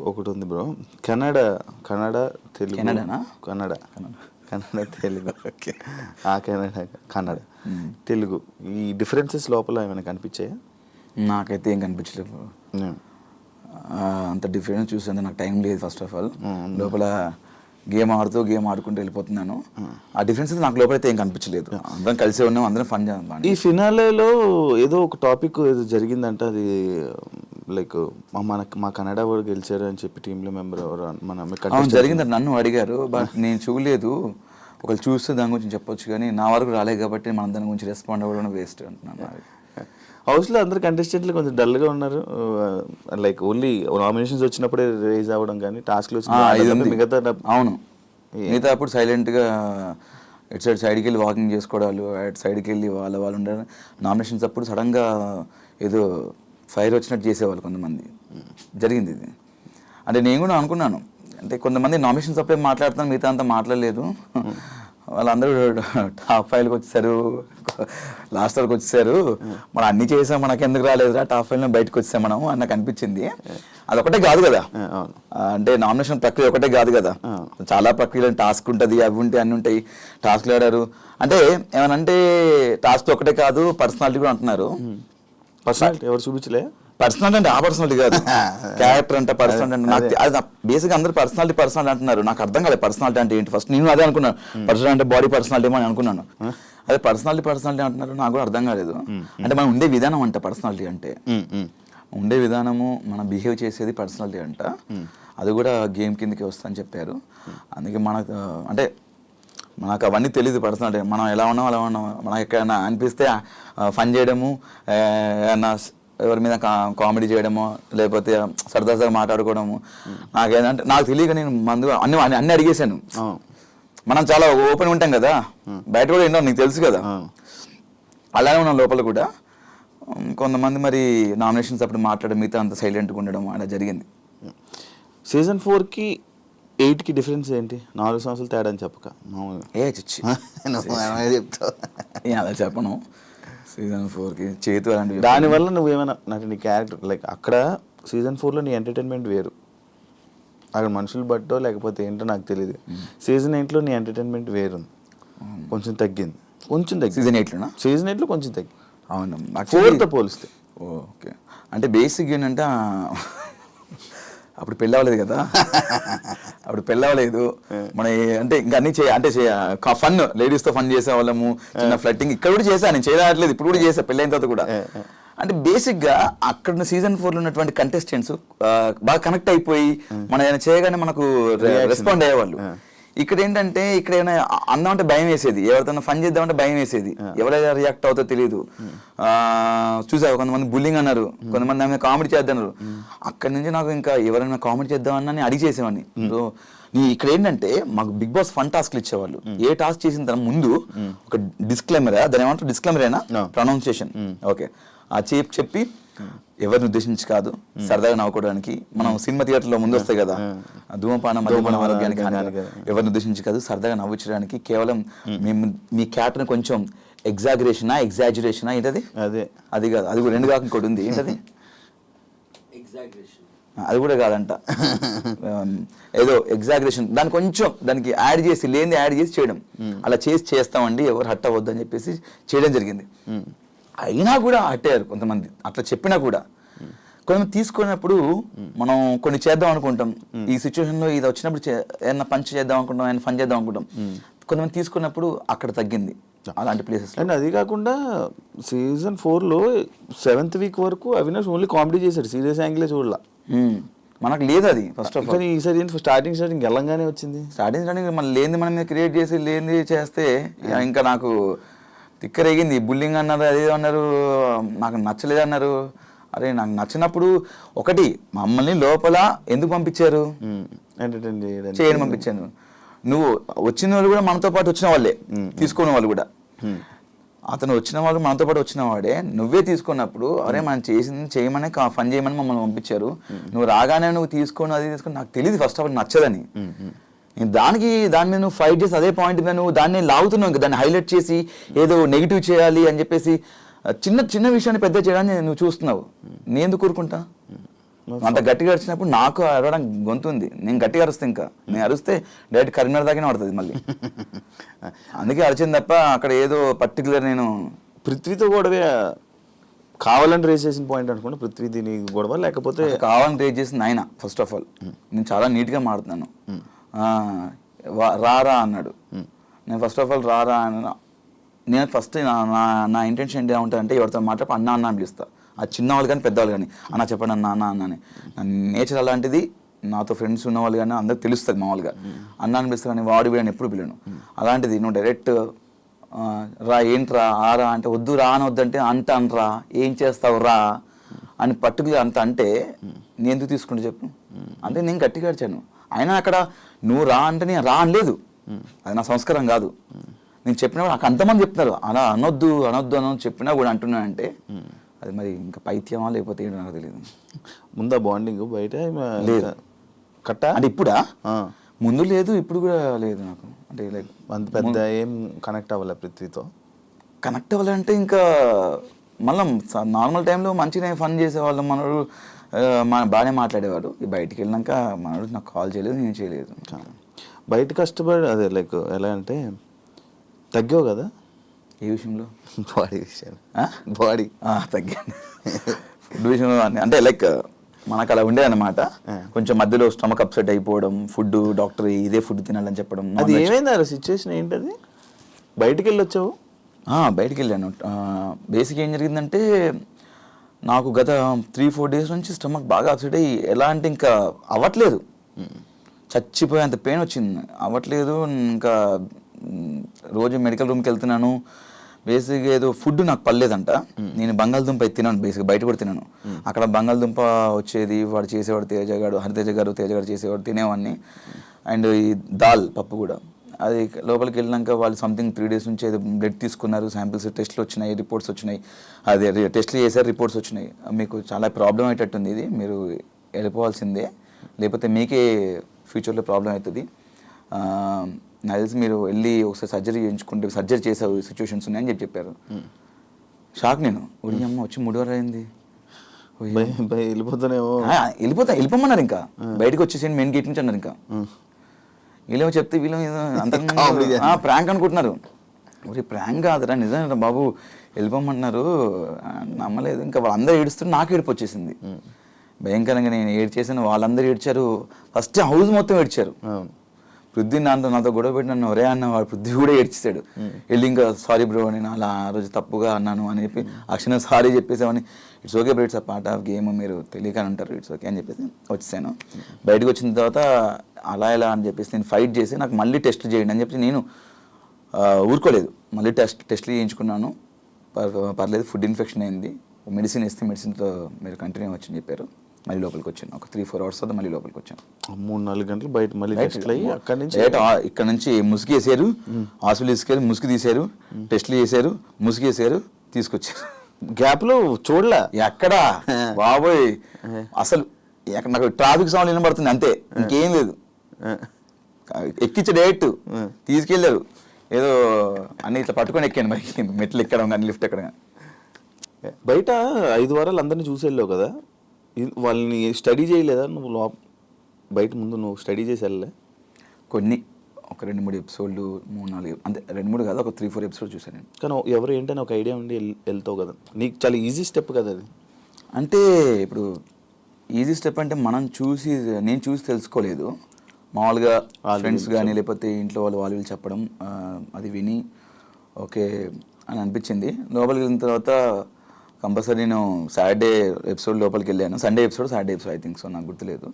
ఒకటి ఉంది బ్రో, కన్నడ తెలుగు. కన్నడ తెలుగు ఓకే, కన్నడ తెలుగు ఈ డిఫరెన్సెస్ లోపల ఏమైనా కనిపించాయా? నాకైతే ఏం కనిపించలేదు. అంత డిఫరెన్స్ చూసేందుకు నాకు టైం లేదు. ఫస్ట్ ఆఫ్ ఆల్ లోపల గేమ్ ఆడుకుంటూ వెళ్ళిపోతున్నాను. ఆ డిఫరెన్స్ నాకు లోపలైతే ఏం కనిపించలేదు. అందరం కలిసే ఉన్నాం, అందరం ఫన్ చేద్దాం. ఈ ఫినాలేలో ఏదో ఒక టాపిక్ ఏదో జరిగిందంట, అది లైక్ మా కన్నడ వాడు గెలిచారు అని చెప్పి టీంలో మెంబర్ జరిగిందంట. నన్ను అడిగారు, బట్ నేను చూడలేదు. ఒకళ్ళు చూస్తే దాని గురించి చెప్పొచ్చు, కానీ నా వరకు రాలేదు కాబట్టి మనం దాని గురించి రెస్పాండ్ అవ్వడం వేస్ట్ అంటున్నాను. హౌస్లో అందరు కంటెస్టెంట్లు కొంచెం డల్గా ఉన్నారు, లైక్ ఓన్లీ నామినేషన్స్ వచ్చినప్పుడే రేజ్ అవ్వడం, కానీ టాస్క్లు మిగతా అవును మిగతా అప్పుడు సైలెంట్గా ఇటు సైడ్కి వెళ్ళి వాకింగ్ చేసుకోవడాలు, అటు సైడ్కి వెళ్ళి వాళ్ళు ఉండాలి. నామినేషన్స్ అప్పుడు సడన్గా ఏదో ఫైర్ వచ్చినట్టు చేసేవాళ్ళు కొంతమంది. జరిగింది ఇది. అంటే నేను కూడా అనుకున్నాను, అంటే కొంతమంది నామినేషన్స్ అప్పుడే మాట్లాడుతాను, మిగతా అంతా మాట్లాడలేదు. వాళ్ళందరూ టాప్ 5కి వచ్చేసారు, లాస్ట్ వరకు వచ్చేసారు. మనం అన్ని చేసాం, మనకి ఎందుకు రాలేదురా టాప్ 5లో బయటకు వచ్చేసాం మనం అని నాకు అనిపించింది. అదొకటే కాదు కదా, అంటే నామినేషన్ ప్రక్రియ ఒకటే కాదు కదా, చాలా ప్రక్రియలు టాస్క్ ఉంటుంది, అవి ఉంటాయి, అన్ని ఉంటాయి. టాస్క్లు ఆడారు అంటే ఏమనంటే టాస్క్ ఒకటే కాదు, పర్సనాలిటీ కూడా అంటున్నారు. పర్సనాలిటీ ఎవరు చూపించలే? పర్సనాలిటీ అంటే ఆ పర్సనాలిటీ కాదు, క్యారెక్టర్ అంటే పర్సనాలిటీ అంటే నాకు అది బేసిక్గా అందరూ పర్సనాలిటీ అంటున్నారు. నాకు అర్థం కాలేదు పర్సనాలిటీ అంటే ఏంటి. ఫస్ట్ నేను అదే అనుకున్నాను, పర్సనాలిటీ అంటే బాడీ పర్సనాలిటీ అని అనుకున్నాను. అదే పర్సనాలిటీ అంటున్నారు, నాకు కూడా అర్థం కాలేదు. అంటే మనం ఉండే విధానం అంట పర్సనాలిటీ అంటే, ఉండే విధానము, మనం బిహేవ్ చేసేది పర్సనాలిటీ అంట. అది కూడా గేమ్ కిందకి వస్తా అని చెప్పారు. అందుకే మనకు అవన్నీ తెలియదు పర్సనాలిటీ. మనం ఎలా ఉన్నాం అలా ఉన్నాం. మనకు ఎక్కడైనా అనిపిస్తే ఫన్ చేయడము, ఏమన్నా ఎవరి మీద కామెడీ చేయడము, లేకపోతే సరదాగా మాట్లాడుకోవడము. నాకేంటంటే నాకు తెలియక నేను అన్ని అడిగేశాను. మనం చాలా ఓపెన్ ఉంటాం కదా, బయట కూడా ఏంటో నీకు తెలుసు కదా, అలానే ఉన్నాం లోపల కూడా. కొంతమంది మరి నామినేషన్స్ అప్పుడు మాట్లాడడం, మిగతా అంత సైలెంట్గా ఉండడం అలా జరిగింది. సీజన్ 4కి 8కి డిఫరెన్స్ ఏంటి? 4 సంవత్సరాలు తేడా అని చెప్పక చచ్చి చెప్తావు అలా చెప్పను. సీజన్ 4కి చేతు అలాంటివి. దానివల్ల నువ్వేమైనా నీ క్యారెక్టర్ లైక్ అక్కడ సీజన్ 4లో నీ ఎంటర్టైన్మెంట్ వేరు, అక్కడ మనుషులు బట్టో లేకపోతే ఏంటో నాకు తెలియదు. సీజన్ 8లో నీ ఎంటర్టైన్మెంట్ వేరు, కొంచెం తగ్గింది. సీజన్ 8లోనా? సీజన్ 8లో కొంచెం తగ్గింది. అవును, 4తో పోలిస్తే. ఓకే. అంటే బేసిక్ ఏంటంటే అప్పుడు పెళ్ళి అవ్వలేదు కదా, అప్పుడు పెళ్ళి అవ్వలేదు మన, అంటే ఇంకా అన్ని ఫన్, లేడీస్తో ఫన్ చేసేవాళ్ళము, చిన్న ఫ్లట్టింగ్ ఇక్కడ కూడా చేశాను, నేను చేయట్లేదు, ఇప్పుడు కూడా చేసా పెళ్ళైన తర్వాత కూడా. అంటే బేసిక్గా అక్కడ సీజన్ 4లో ఉన్నటువంటి కంటెస్టెంట్స్ బాగా కనెక్ట్ అయిపోయి మనం ఏమైనా చేయగానే మనకు రెస్పాండ్ అయ్యేవాళ్ళు. ఇక్కడ ఏంటంటే ఇక్కడ ఏమైనా అందామంటే భయం వేసేది, ఎవరితో ఫన్ చేద్దామంటే భయం వేసేది, ఎవరైనా రియాక్ట్ అవుతుందో తెలియదు. చూసావు కొంతమంది బుల్లింగ్ అన్నారు, కొంతమంది ఆమె కామెడీ చేద్దన్నారు. అక్కడి నుంచి నాకు ఇంకా ఎవరైనా కామెడీ చేద్దామని అడిగి చేసేవాడిని. సో ఇక్కడ ఏంటంటే మాకు బిగ్ బాస్ ఫన్ టాస్క్లు ఇచ్చేవాళ్ళు. ఏ టాస్క్ చేసిన తర్వాత ముందు ఒక డిస్క్లైమర్, దాని ఏమంటారు డిస్క్లైమరేనా, ప్రొనౌన్సియేషన్, ఓకే, ఆ చెప్పి ఎవరిని ఉద్దేశించి కాదు, సరదాగా నవ్వుకోవడానికి. మనం సినిమా థియేటర్లో ముందు వస్తాయి కదా, ధూమపానం మద్యపానం ఆరోగ్యానికి ఎవరిని ఉద్దేశించి కాదు, సరదాగా నవ్వించడానికి. కేవలం మేము మీ క్యారెక్టర్ని కొంచెం ఎగ్జాజరేషనా ఏంటది, అది కాదు, అది కూడా రెండు కాక ఇంకోటి ఉంది, ఏంటది అది కూడా కాదంట, ఏదో ఎగ్జాగరేషన్, దాన్ని కొంచెం దానికి యాడ్ చేసి లేనిది యాడ్ చేసి చేయడం, అలా చేస్తామండి, ఎవరు హట్ అవ్వద్దు అని చెప్పేసి చేయడం జరిగింది. అయినా కూడా హట్టారు కొంతమంది, అట్లా చెప్పినా కూడా. కొంతమంది తీసుకున్నప్పుడు మనం కొన్ని చేద్దాం అనుకుంటాం, ఈ సిచ్యువేషన్లో ఇది వచ్చినప్పుడు ఏదైనా పంచ్ చేద్దాం అనుకుంటాం, ఏమైనా ఫన్ చేద్దాం అనుకుంటాం. కొంతమంది తీసుకున్నప్పుడు అక్కడ తగ్గింది అలాంటి ప్లేసెస్. అండ్ అది కాకుండా సీజన్ 4లో 7th వీక్ వరకు అవినాష్ ఓన్లీ కామెడీ చేశాడు, సీరియస్ యాంగిలే చూడాల. మనకు లేదు అది ఫస్ట్ ఆఫ్ ఆల్. ఈసారి స్టార్టింగ్ వెళ్ళంగానే వచ్చింది. స్టార్టింగ్ మనం లేనిది మనం క్రియేట్ చేసి లేనిది చేస్తే ఇంకా నాకు తిక్కరేగింది. బుల్లింగ్ అన్నారు, అదే అన్నారు, నాకు నచ్చలేదు అన్నారు. అరే నాకు నచ్చినప్పుడు ఒకటి మమ్మల్ని లోపల ఎందుకు పంపించారు, ఎంటర్టైన్ చేయని పంపించాను. నువ్వు వచ్చిన వాళ్ళు కూడా మనతో పాటు వచ్చిన వాళ్ళే, తీసుకున్న వాళ్ళు కూడా. అతను వచ్చిన వాళ్ళు మనతో పాటు వచ్చిన వాడే, నువ్వే తీసుకున్నప్పుడు అరే మనం చేసింది చేయమని ఫన్ చేయమని మమ్మల్ని పంపించారు, నువ్వు రాగానే నువ్వు తీసుకొని అది తీసుకొని నాకు తెలియదు ఫస్ట్ ఆఫ్ ఆల్ నచ్చదని. నేను దాని మీద నువ్వు ఫైట్ చేసి అదే పాయింట్ మీద నువ్వు దాన్ని లాగుతున్నావు, ఇంకా దాన్ని హైలైట్ చేసి ఏదో నెగిటివ్ చేయాలి అని చెప్పేసి చిన్న చిన్న విషయాన్ని పెద్ద చేయడాన్ని నువ్వు చూస్తున్నావు. నేను ఎందుకు కోరుకుంటా? అంత గట్టిగా అరిచినప్పుడు నాకు అరవడానికి గొంతు ఉంది, నేను గట్టిగా అరుస్తే, ఇంకా నేను అరిస్తే డైరెక్ట్ కరీంనగర్ దాకానే పడుతుంది మళ్ళీ. అందుకే అరిచింది తప్ప అక్కడ ఏదో పర్టికులర్ నేను పృథ్వీతో గొడవ కావాలని రేస్ చేసిన పాయింట్ అనుకుంటా. పృథ్వీ దీని గొడవ లేకపోతే కావాలని రేస్ చేసింది ఆయన. ఫస్ట్ ఆఫ్ ఆల్ నేను చాలా నీట్గా మాడుతున్నాను, రారా అన్నాడు. నేను ఫస్ట్ ఆఫ్ ఆల్ రారా అన్న, నేను ఫస్ట్ నా ఇంటెన్షన్ ఏంటి ఉంటుందంటే ఎవరితో మాట్లాడి అన్న అన్న అని పిలుస్తా. అది చిన్నవాళ్ళు కానీ పెద్దవాళ్ళు కానీ అన్న చెప్పండి అన్న అన్న అన్నని. నా నేచర్ అలాంటిది. నాతో ఫ్రెండ్స్ ఉన్నవాళ్ళు కానీ అందరికి తెలుస్తుంది మామూలుగా అన్న అని పిలుస్తా, కానీ వాడు వీడని ఎప్పుడు పిలను. అలాంటిది నువ్వు డైరెక్ట్ రా ఏంట్రా ఆరా అంటే వద్దు, రా అని వద్దంటే అంట అనరా, ఏం చేస్తావు రా అని పర్టికులర్ అంత అంటే నేను ఎందుకు తీసుకుంటే చెప్పు. అంటే నేను గట్టిగా అడిచాను. అయినా అక్కడ నువ్వు రా అంటే నేను రా అనలేదు, అది నా సంస్కారం కాదు. నేను చెప్పినా కూడా నాకు అంతమంది చెప్తున్నారు అలా అనొద్దు చెప్పినా కూడా అంటున్నానంటే అది మరి ఇంకా పైత్యమా లేకపోతే ఏంటో నాకు తెలియదు. ముందా బాండింగ్ బయట లేదు కట్ట అంటే ఇప్పుడా? ముందు లేదు, ఇప్పుడు కూడా లేదు నాకు. అంటే లైక్ అంత పెద్ద ఏం కనెక్ట్ అవ్వాలి పృథ్వీతో. కనెక్ట్ అవ్వాలంటే ఇంకా మళ్ళీ నార్మల్ టైంలో మంచిగా ఫన్ చేసేవాళ్ళం, మనడు బాగానే మాట్లాడేవాడు. బయటికి వెళ్ళినాక మనడు నాకు కాల్ చేయలేదు, నేను చేయలేదు. బయట కష్టపడి అదే లైక్ ఎలా అంటే తగ్గావు కదా ఏ విషయంలో? బాడీ విషయాలు. బాడీ తగ్గాను ఫుడ్ విషయంలో. అంటే లైక్ మనకు అలా ఉండేది అనమాట. కొంచెం మధ్యలో స్టమక్ అప్సెట్ అయిపోవడం, ఫుడ్ డాక్టర్ ఇదే ఫుడ్ తినాలని చెప్పడం. అది ఏమైంది ఆ సిచ్యువేషన్ ఏంటది? బయటికి వెళ్ళొచ్చావు? బయటికి వెళ్ళాను. బేసిక్ ఏం జరిగిందంటే నాకు గత 3-4 డేస్ నుంచి స్టమక్ బాగా అప్సెట్ అయ్యి ఎలా అంటే ఇంకా అవ్వట్లేదు, చచ్చిపోయేంత పెయిన్ వచ్చింది, అవ్వట్లేదు. ఇంకా రోజు మెడికల్ రూమ్కి వెళ్తున్నాను. బేసిక్గా ఏదో ఫుడ్ నాకు పర్లేదంట. నేను బంగాళదుంప తిన్నాను, బేసిక్గా బయట కూడా తిన్నాను. అక్కడ బంగాళదుంప వచ్చేది, వాడు చేసేవాడు హరితేజ గారు చేసేవాడు, తినేవాడిని. అండ్ ఈ దాల్ పప్పు కూడా. అది లోపలికి వెళ్ళినాక వాళ్ళు సంథింగ్ 3 డేస్ నుంచి ఏదో బ్లడ్ తీసుకున్నారు, శాంపిల్స్ టెస్ట్లు వచ్చినాయి, రిపోర్ట్స్ వచ్చినాయి. అదే టెస్ట్లు చేశారు, రిపోర్ట్స్ వచ్చినాయి. మీకు చాలా ప్రాబ్లం అయ్యేటట్టుంది, ఇది మీరు వెళ్ళిపోవాల్సిందే, లేకపోతే మీకే ఫ్యూచర్లో ప్రాబ్లం అవుతుంది. నాకు తెలిసి మీరు వెళ్ళి ఒకసారి సర్జరీ చేయించుకుంటే సర్జరీ చేసే సిచ్యువేషన్స్ ఉన్నాయని చెప్పారు. షాక్ నేను. ఒడి అమ్మ వచ్చి 3 వారాలు అయింది. వెళ్ళిపోతానేమో. వెళ్ళిపోమన్నారు, ఇంకా బయటకు వచ్చేసి మెయిన్ గేట్ నుంచి అన్నారు. ఇంకా వీళ్ళేమో చెప్తే వీళ్ళు అంత ప్రాంక్ అనుకుంటున్నారు. మరి ప్రాంక్ కాదురా, నిజంగా బాబు వెళ్ళిపోమన్నారు. నమ్మలేదు. ఇంకా వాళ్ళందరూ ఏడుస్తుంటే నాకు ఏడుపు వచ్చేసింది భయంకరంగా. నేను ఏడ్చేసాను, వాళ్ళందరూ ఏడ్చారు. ఫస్ట్ హౌస్ మొత్తం ఏడ్చారు. పృథ్వీ నాతో గొడవ పెట్టి నన్ను ఒరే అన్న, వాడు పృథ్వీ కూడా ఏడ్చేసాడు. వెళ్ళి ఇంకా సారీ బ్రో, నేను అలా ఆ రోజు తప్పుగా అన్నాను అని చెప్పి అక్షణ సారీ చెప్పేసామని. It's okay bro, it's a part of game, మీరు తెలియక అంటారు, ఇట్స్ ఓకే అని చెప్పేసి వచ్చేసాను. బయటకు వచ్చిన తర్వాత అలా ఎలా అని చెప్పేసి నేను ఫైట్ చేసి నాకు మళ్ళీ టెస్ట్ చేయండి అని చెప్పి నేను ఊరుకోలేదు. మళ్ళీ టెస్ట్లు చేయించుకున్నాను. పర్లేదు, ఫుడ్ ఇన్ఫెక్షన్ అయింది, మెడిసిన్ ఇస్తే మెడిసిన్తో మీరు కంటిన్యూ వచ్చని చెప్పారు. మళ్ళీ లోపలికి వచ్చాను. ఒక 3-4 hours తర్వాత మళ్ళీ లోపలికి వచ్చాను. 3-4 గంటలు బయట మళ్ళీ ఇక్కడ నుంచి ముసుగు వేసారు, హాస్పిటల్ తీసుకెళ్ళి ముసుగు తీశారు, టెస్ట్లు చేశారు, ముసుగు వేసారు, తీసుకొచ్చారు. గ్యాప్ లో చూడలే ఎక్కడా బాబోయ్, అసలు నాకు ట్రాఫిక్ సౌండ్ వినబడుతుంది అంతే, ఇంకేం లేదు. ఎక్కించే డైరెక్ట్ తీసుకెళ్ళారు. ఏదో అన్ని ఇట్లా పట్టుకొని ఎక్కాను, మరి మెట్లు ఎక్కడం కానీ లిఫ్ట్ ఎక్కడం కానీ. బయట 5 వారాలు అందరినీ చూసి వెళ్ళావు కదా, వాళ్ళని స్టడీ చేయలేదా నువ్వు? బయట ముందు నువ్వు స్టడీ చేసి వెళ్ళలే? కొన్ని ఒక 2-3 ఎపిసోడ్లు, 3-4 అంతే, 2-3 కాదు, ఒక 3-4 ఎపిసోడ్ చూసాను నేను. కానీ ఎవరు ఏంటని ఒక ఐడియా ఉండి వెళ్తావు కదా, నీకు చాలా ఈజీ స్టెప్ కదా అది. అంటే ఇప్పుడు ఈజీ స్టెప్ అంటే నేను చూసి తెలుసుకోలేదు. మామూలుగా ఫ్రెండ్స్ కానీ లేకపోతే ఇంట్లో వాళ్ళు చెప్పడం, అది విని ఓకే అని అనిపించింది. లోపలికి వెళ్ళిన తర్వాత కంపల్సరీ నేను సాటర్డే ఎపిసోడ్ లోపలికి వెళ్ళాను. Sunday episode, Saturday episode I think so, నాకు గుర్తులేదు.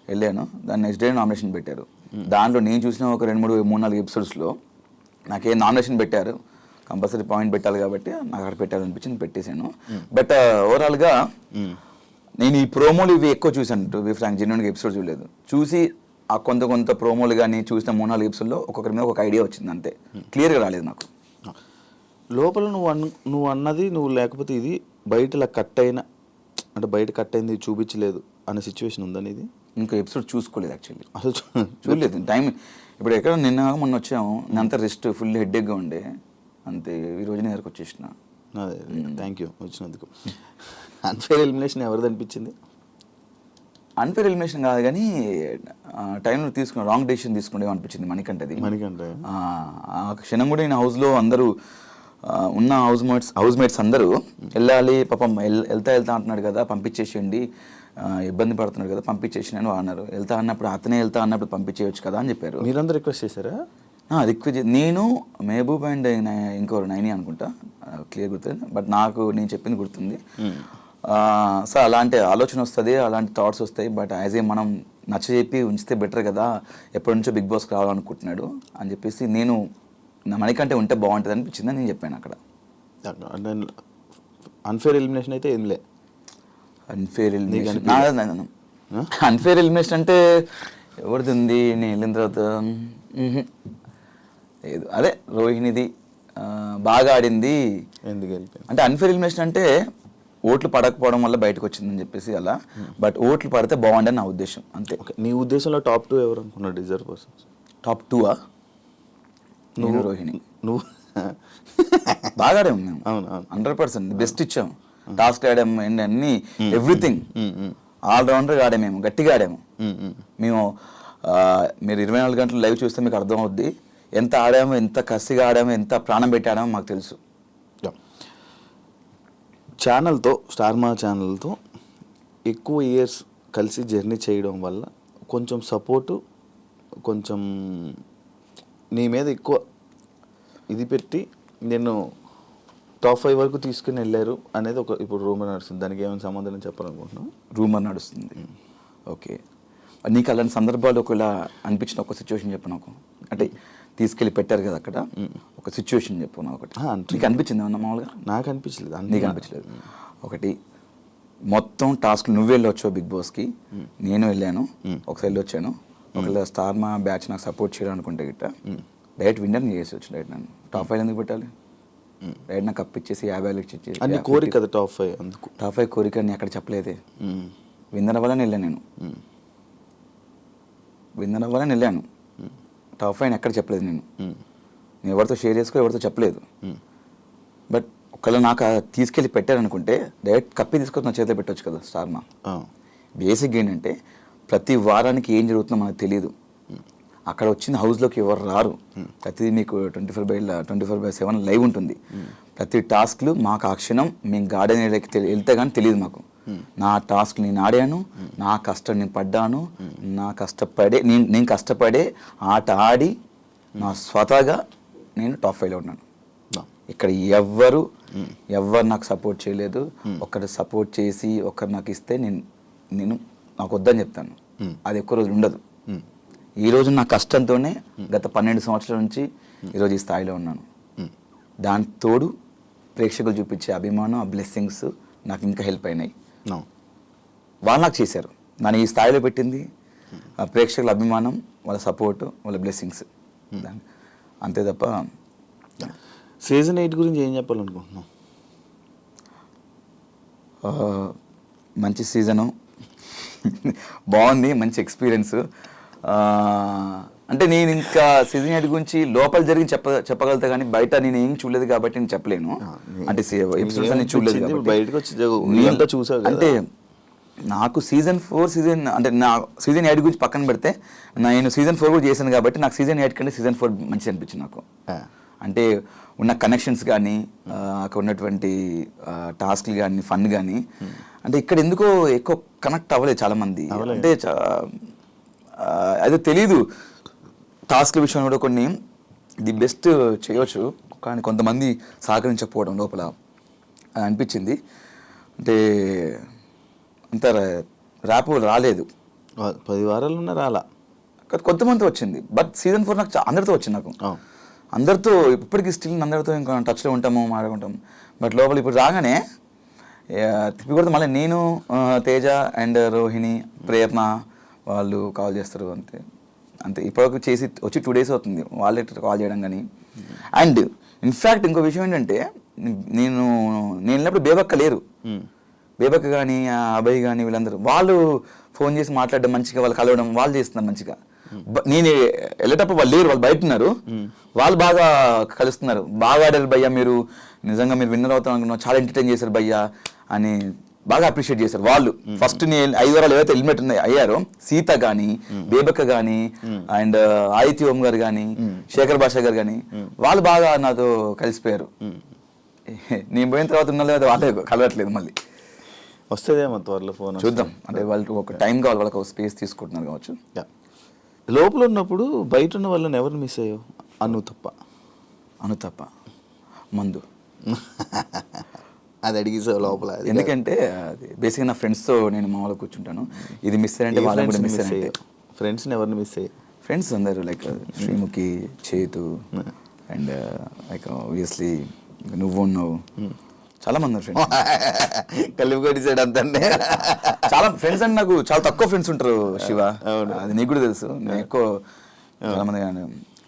వెళ్ళాను. దాన్ని నెక్స్ట్ డే నామినేషన్ పెట్టారు. దాంట్లో నేను చూసిన ఒక 2-3-4 ఎపిసోడ్స్లో నాకేం నామినేషన్ పెట్టారు, కంపల్సరీ పాయింట్ పెట్టాలి కాబట్టి నాకు అక్కడ పెట్టాలనిపించింది, పెట్టేశాను. బట్ ఓవరాల్గా నేను ఈ ప్రోమోలు ఇవి ఎక్కువ చూసాను. టు బి ఫ్రాంక్, జెన్యూన్గా ఎపిసోడ్ చూడలేదు. చూసి ఆ కొంత ప్రోమోలు కానీ చూసిన 3-4 ఎపిసోడ్లో ఒక్కొక్కరి మీద ఒక ఐడియా వచ్చింది అంతే, క్లియర్గా రాలేదు నాకు. లోపల నువ్వు అన్నది నువ్వు లేకపోతే ఇది బయట ఇలా కట్ అయిన, అంటే బయట కట్ అయింది చూపించలేదు అనే సిచ్యువేషన్ ఉందని ఇది ఇంకా ఎపిసోడ్ చూసుకోలేదు యాక్చువల్లీ, అసలు చూడలేదు. టైం ఇప్పుడు ఎక్కడ మొన్న వచ్చాము, నేను అంతా రెస్ట్, ఫుల్ హెడ్ఏక్గా ఉండే అంతే. ఈ రోజు నేను దగ్గరకు వచ్చేసిన. అదే, థ్యాంక్ యూ వచ్చినందుకు. అన్ఫేర్ ఎలిమినేషన్ ఎవరిది అనిపించింది? అన్ఫేర్ ఎలిమినేషన్ కాదు కానీ టైంలో తీసుకున్న రాంగ్ డెసిషన్ తీసుకునే అనిపించింది మణికంఠది. ఆ క్షణం కూడా నేను హౌస్లో అందరూ ఉన్న హౌస్ మేట్స్ అందరూ వెళ్ళాలి, పాపం వెళ్తా అంటున్నాడు కదా, పంపించేసేయండి, ఇబ్బంది పడుతున్నాడు కదా, పంపించేసినాను అన్నారు. వెళ్తా అన్నప్పుడు పంపించేయచ్చు కదా అని చెప్పారు. మీరందరూ రిక్వెస్ట్ చేశారా? రిక్వెస్ట్ నేను, మహబూబ్ అండ్ ఇంకోరు 9 అనుకుంటా, క్లియర్ గుర్తుంది. బట్ నేను చెప్పింది గుర్తుంది. సో అలాంటి ఆలోచన వస్తుంది, అలాంటి థాట్స్ వస్తాయి. బట్ యాజ్ ఏ మనం నచ్చజెప్పి ఉంచితే బెటర్ కదా, ఎప్పటి నుంచో బిగ్ బాస్కి రావాలనుకుంటున్నాడు అని చెప్పేసి నేను మణికంటే ఉంటే బాగుంటుంది అనిపించింది అని నేను చెప్పాను అక్కడ. అన్ఫేర్ ఎలిమినేషన్ అయితే ఏం లే. అన్ఫేర్ ఎలిమినేషన్ అంటే ఎవరిది ఉంది? నేను వెళ్ళిన తర్వాత లేదు, అదే రోహిణిది బాగా ఆడింది. ఎందుకు అంటే అన్ఫేర్ ఎలిమినేషన్ అంటే ఓట్లు పడకపోవడం వల్ల బయటకు వచ్చిందని చెప్పేసి అలా. బట్ ఓట్లు పడితే బాగుండని నా ఉద్దేశం అంతే. నీ ఉద్దేశంలో టాప్ 2 ఎవరు అనుకున్నావు డిజర్వ్ పర్సన్స్? టాప్ 2 నువ్వు, రోహిణి. నువ్వు బాగా ఆడాము మేము. అవును, 100% బెస్ట్ ఇచ్చాము. టాస్క్ ఆడాము అండ్ అన్ని ఎవ్రీథింగ్ ఆల్రౌండర్గా ఆడాము, మేము గట్టిగా ఆడాము. మేము మీరు 24 గంటలు లైవ్ చూస్తే మీకు అర్థం అవుద్ది ఎంత ఆడామో, ఎంత కసిగా ఆడామో, ఎంత ప్రాణం పెట్టి ఆడామో మాకు తెలుసు. ఛానల్తో, స్టార్మా ఛానల్తో ఎక్కువ ఇయర్స్ కలిసి జర్నీ చేయడం వల్ల కొంచెం సపోర్టు, కొంచెం నీ మీద ఎక్కువ ఇది పెట్టి నేను టాప్ 5 వరకు తీసుకుని వెళ్ళారు అనేది ఒక ఇప్పుడు రూమర్ నడుస్తుంది. దానికి ఏమైనా సమాధానం చెప్పాలనుకుంటున్నాను? రూమర్ నడుస్తుంది, ఓకే. నీకు అలాంటి సందర్భాలు ఒకవేళ అనిపించిన ఒక సిచ్యువేషన్ చెప్పు నాకు. అంటే తీసుకెళ్ళి పెట్టారు కదా అక్కడ, ఒక సిచ్యువేషన్ చెప్పు నాకు ఒకటి. నీకు అనిపించింది అన్న? మామూలుగా నాకు అనిపించలేదు. నీకు అనిపించలేదు? ఒకటి, మొత్తం టాస్క్ నువ్వు వెళ్ళొచ్చావు బిగ్ బాస్కి, నేను వెళ్ళాను, ఒకసారి వెళ్ళొచ్చాను. ఒకవేళ స్టార్మా బ్యాచ్ నాకు సపోర్ట్ చేయడం అనుకుంటే గిట్ట డైరెక్ట్ విన్నర్ని చేసి వచ్చి డైరెక్ట్ నన్ను టాప్ 5 ఎందుకు పెట్టాలి? డైరెక్ట్ నాకు కప్ ఇచ్చేసి 50,000 ఇచ్చేసి అన్ని కోరిక కదా టాప్ 5. అందుకు టాప్ 5 కోరిక నేను అక్కడ చెప్పలేదే. విన్నర్ అవ్వాలని వెళ్ళాను నేను, విన్నర్ అవ్వాలని వెళ్ళాను. టాప్ 5 ఎక్కడ చెప్పలేదు నేను ఎవరితో షేర్ చేసుకో, ఎవరితో చెప్పలేదు. బట్ ఒకవేళ నాకు తీసుకెళ్ళి పెట్టారనుకుంటే డైరెక్ట్ కప్పి తీసుకొని నా చేతిలో పెట్టవచ్చు కదా స్టార్ మా. బేసిక్ ఏంటంటే ప్రతి వారానికి ఏం జరుగుతుందో మనకు తెలియదు. అక్కడ వచ్చిన హౌస్లోకి ఎవరు రారు. ప్రతిదీ మీకు 24/7 లైవ్ ఉంటుంది. ప్రతి టాస్క్లు మాకు ఆ క్షణం మేము గార్డెన్ ఏరియాకి వెళ్తే కానీ తెలియదు మాకు. నా టాస్క్ నేను ఆడాను, నా కష్టం నేను పడ్డాను, నేను కష్టపడే ఆట ఆడి నా స్వతహాగా నేను టాప్ 5లో ఉన్నాను. ఇక్కడ ఎవ్వరు నాకు సపోర్ట్ చేయలేదు. ఒకరు సపోర్ట్ చేసి ఒకరు నాకు ఇస్తే నేను నాకు వద్దని చెప్తాను. అది ఎక్కువ రోజులు ఉండదు. ఈరోజు నా కష్టంతోనే గత 12 సంవత్సరాల నుంచి ఈరోజు ఈ స్థాయిలో ఉన్నాను. దాని తోడు ప్రేక్షకులు చూపించే అభిమానం, ఆ బ్లెస్సింగ్స్ నాకు ఇంకా హెల్ప్ అయినాయి. వాళ్ళు నాకు చేశారు, నన్ను ఈ స్థాయిలో పెట్టింది ఆ ప్రేక్షకుల అభిమానం, వాళ్ళ సపోర్టు, వాళ్ళ బ్లెస్సింగ్స్. అంతే తప్ప. సీజన్ 8 గురించి ఏం చెప్పాలనుకుంటున్నావు? మంచి సీజను, బాగుంది, మంచి ఎక్స్పీరియన్స్. అంటే నేను ఇంకా సీజన్ 8 గురించి లోపల జరిగి చెప్పగలుగుతా కానీ బయట నేను ఏం చూడలేదు కాబట్టి నేను చెప్పలేను. అంటే ఎపిసోడ్స్ అన్ని చూడలేదు కాబట్టి చూసావు. అంటే నాకు సీజన్ 4 అంటే నా సీజన్ 8 గురించి పక్కన పెడితే నేను సీజన్ 4 కూడా చేశాను కాబట్టి నాకు సీజన్ 8 కంటే సీజన్ 4 మంచిగా అనిపించింది నాకు. అంటే ఉన్న కనెక్షన్స్ కానీ అక్కడ ఉన్నటువంటి టాస్క్లు కానీ ఫన్ కానీ అంటే ఇక్కడ ఎందుకో ఎక్కువ కనెక్ట్ అవ్వలేదు చాలామంది. అంటే అదే తెలీదు. టాస్క్ విషయంలో కూడా కొన్ని ది బెస్ట్ చేయవచ్చు కానీ కొంతమంది సహకరించకపోవడం లోపల అనిపించింది. అంటే అంత ర్యాప్ రాలేదు. 10 వారాలు ఉన్న రాలా, కొంతమంది వచ్చింది. బట్ సీజన్ 4 నాకు అందరితో వచ్చింది. నాకు అందరితో ఇప్పటికీ స్టిల్ అందరితో ఇంకా టచ్లో ఉంటాము, మాట్లాడుకుంటాము. బట్ లోపల ఇప్పుడు రాగానే తిప్పి కొడితే మళ్ళీ నేను, తేజ అండ్ రోహిణి, ప్రేరణ వాళ్ళు కాల్ చేస్తారు. అంతే ఇప్పటివరకు చేసి వచ్చి 2 days అవుతుంది వాళ్ళే కాల్ చేయడం కానీ. అండ్ ఇన్ఫ్యాక్ట్ ఇంకో విషయం ఏంటంటే నేను వెళ్ళినప్పుడు బేబక్క లేరు. బేబక్క కానీ అభయ్ కానీ వీళ్ళందరూ వాళ్ళు ఫోన్ చేసి మాట్లాడడం, మంచిగా వాళ్ళు కలవడం వాళ్ళు చేస్తున్నారు మంచిగా. నేను వెళ్ళేటప్పుడు వాళ్ళు లేరు, వాళ్ళు బయట ఉన్నారు. వాళ్ళు బాగా కలుస్తున్నారు. బాగా ఆడారు భయ్యా, మీరు నిజంగా మీరు విన్నర్ అవుతాం అనుకున్నాం, చాలా ఎంటర్టైన్ చేశారు భయ్యా అని బాగా అప్రిషియేట్ చేశారు వాళ్ళు. ఫస్ట్ నేను 5 వారాలు ఏవైతే ఎలిమినేట్ అయ్యారో సీత కానీ, బేబక్క కానీ, అండ్ ఆదిత్య ఓం గారు కానీ, శేఖర్ భాష గారు కానీ వాళ్ళు బాగా నాతో కలిసిపోయారు. నేను పోయిన తర్వాత ఉన్న లేదా వాళ్ళే కలవట్లేదు. మళ్ళీ వస్తుందేమో త్వరలో ఫోన్, చూద్దాం. అంటే వాళ్ళకి ఒక టైం కావాలి, వాళ్ళకి ఒక స్పేస్ తీసుకుంటున్నారు కావచ్చు. లోపల ఉన్నప్పుడు బయట ఉన్న వాళ్ళని ఎవరిని మిస్ అయ్యావు? అను తప్ప మందు అది అడిగేసావు లోపల. ఎందుకంటే అది బేసిక్గా నా ఫ్రెండ్స్తో నేను మామూలుగా కూర్చుంటాను. ఇది మిస్ అయ్యంటే వాళ్ళని కూడా మిస్ అయ్యాయి. ఫ్రెండ్స్ని ఎవరిని మిస్ అయ్యాయి? ఫ్రెండ్స్ అందరూ లైక్ శ్రీముఖి, చేతు అండ్ లైక్ ఆబ్వియస్లీ నువ్వు ఉన్నావు, చాలా మంది ఫ్రెండ్స్ కలిపి కొట్టేసాడు అంతే. చాలా ఫ్రెండ్స్ అంటే నాకు చాలా తక్కువ ఫ్రెండ్స్ ఉంటారు శివ, అది నీకు కూడా తెలుసు. నేను ఎక్కువ చాలా మంది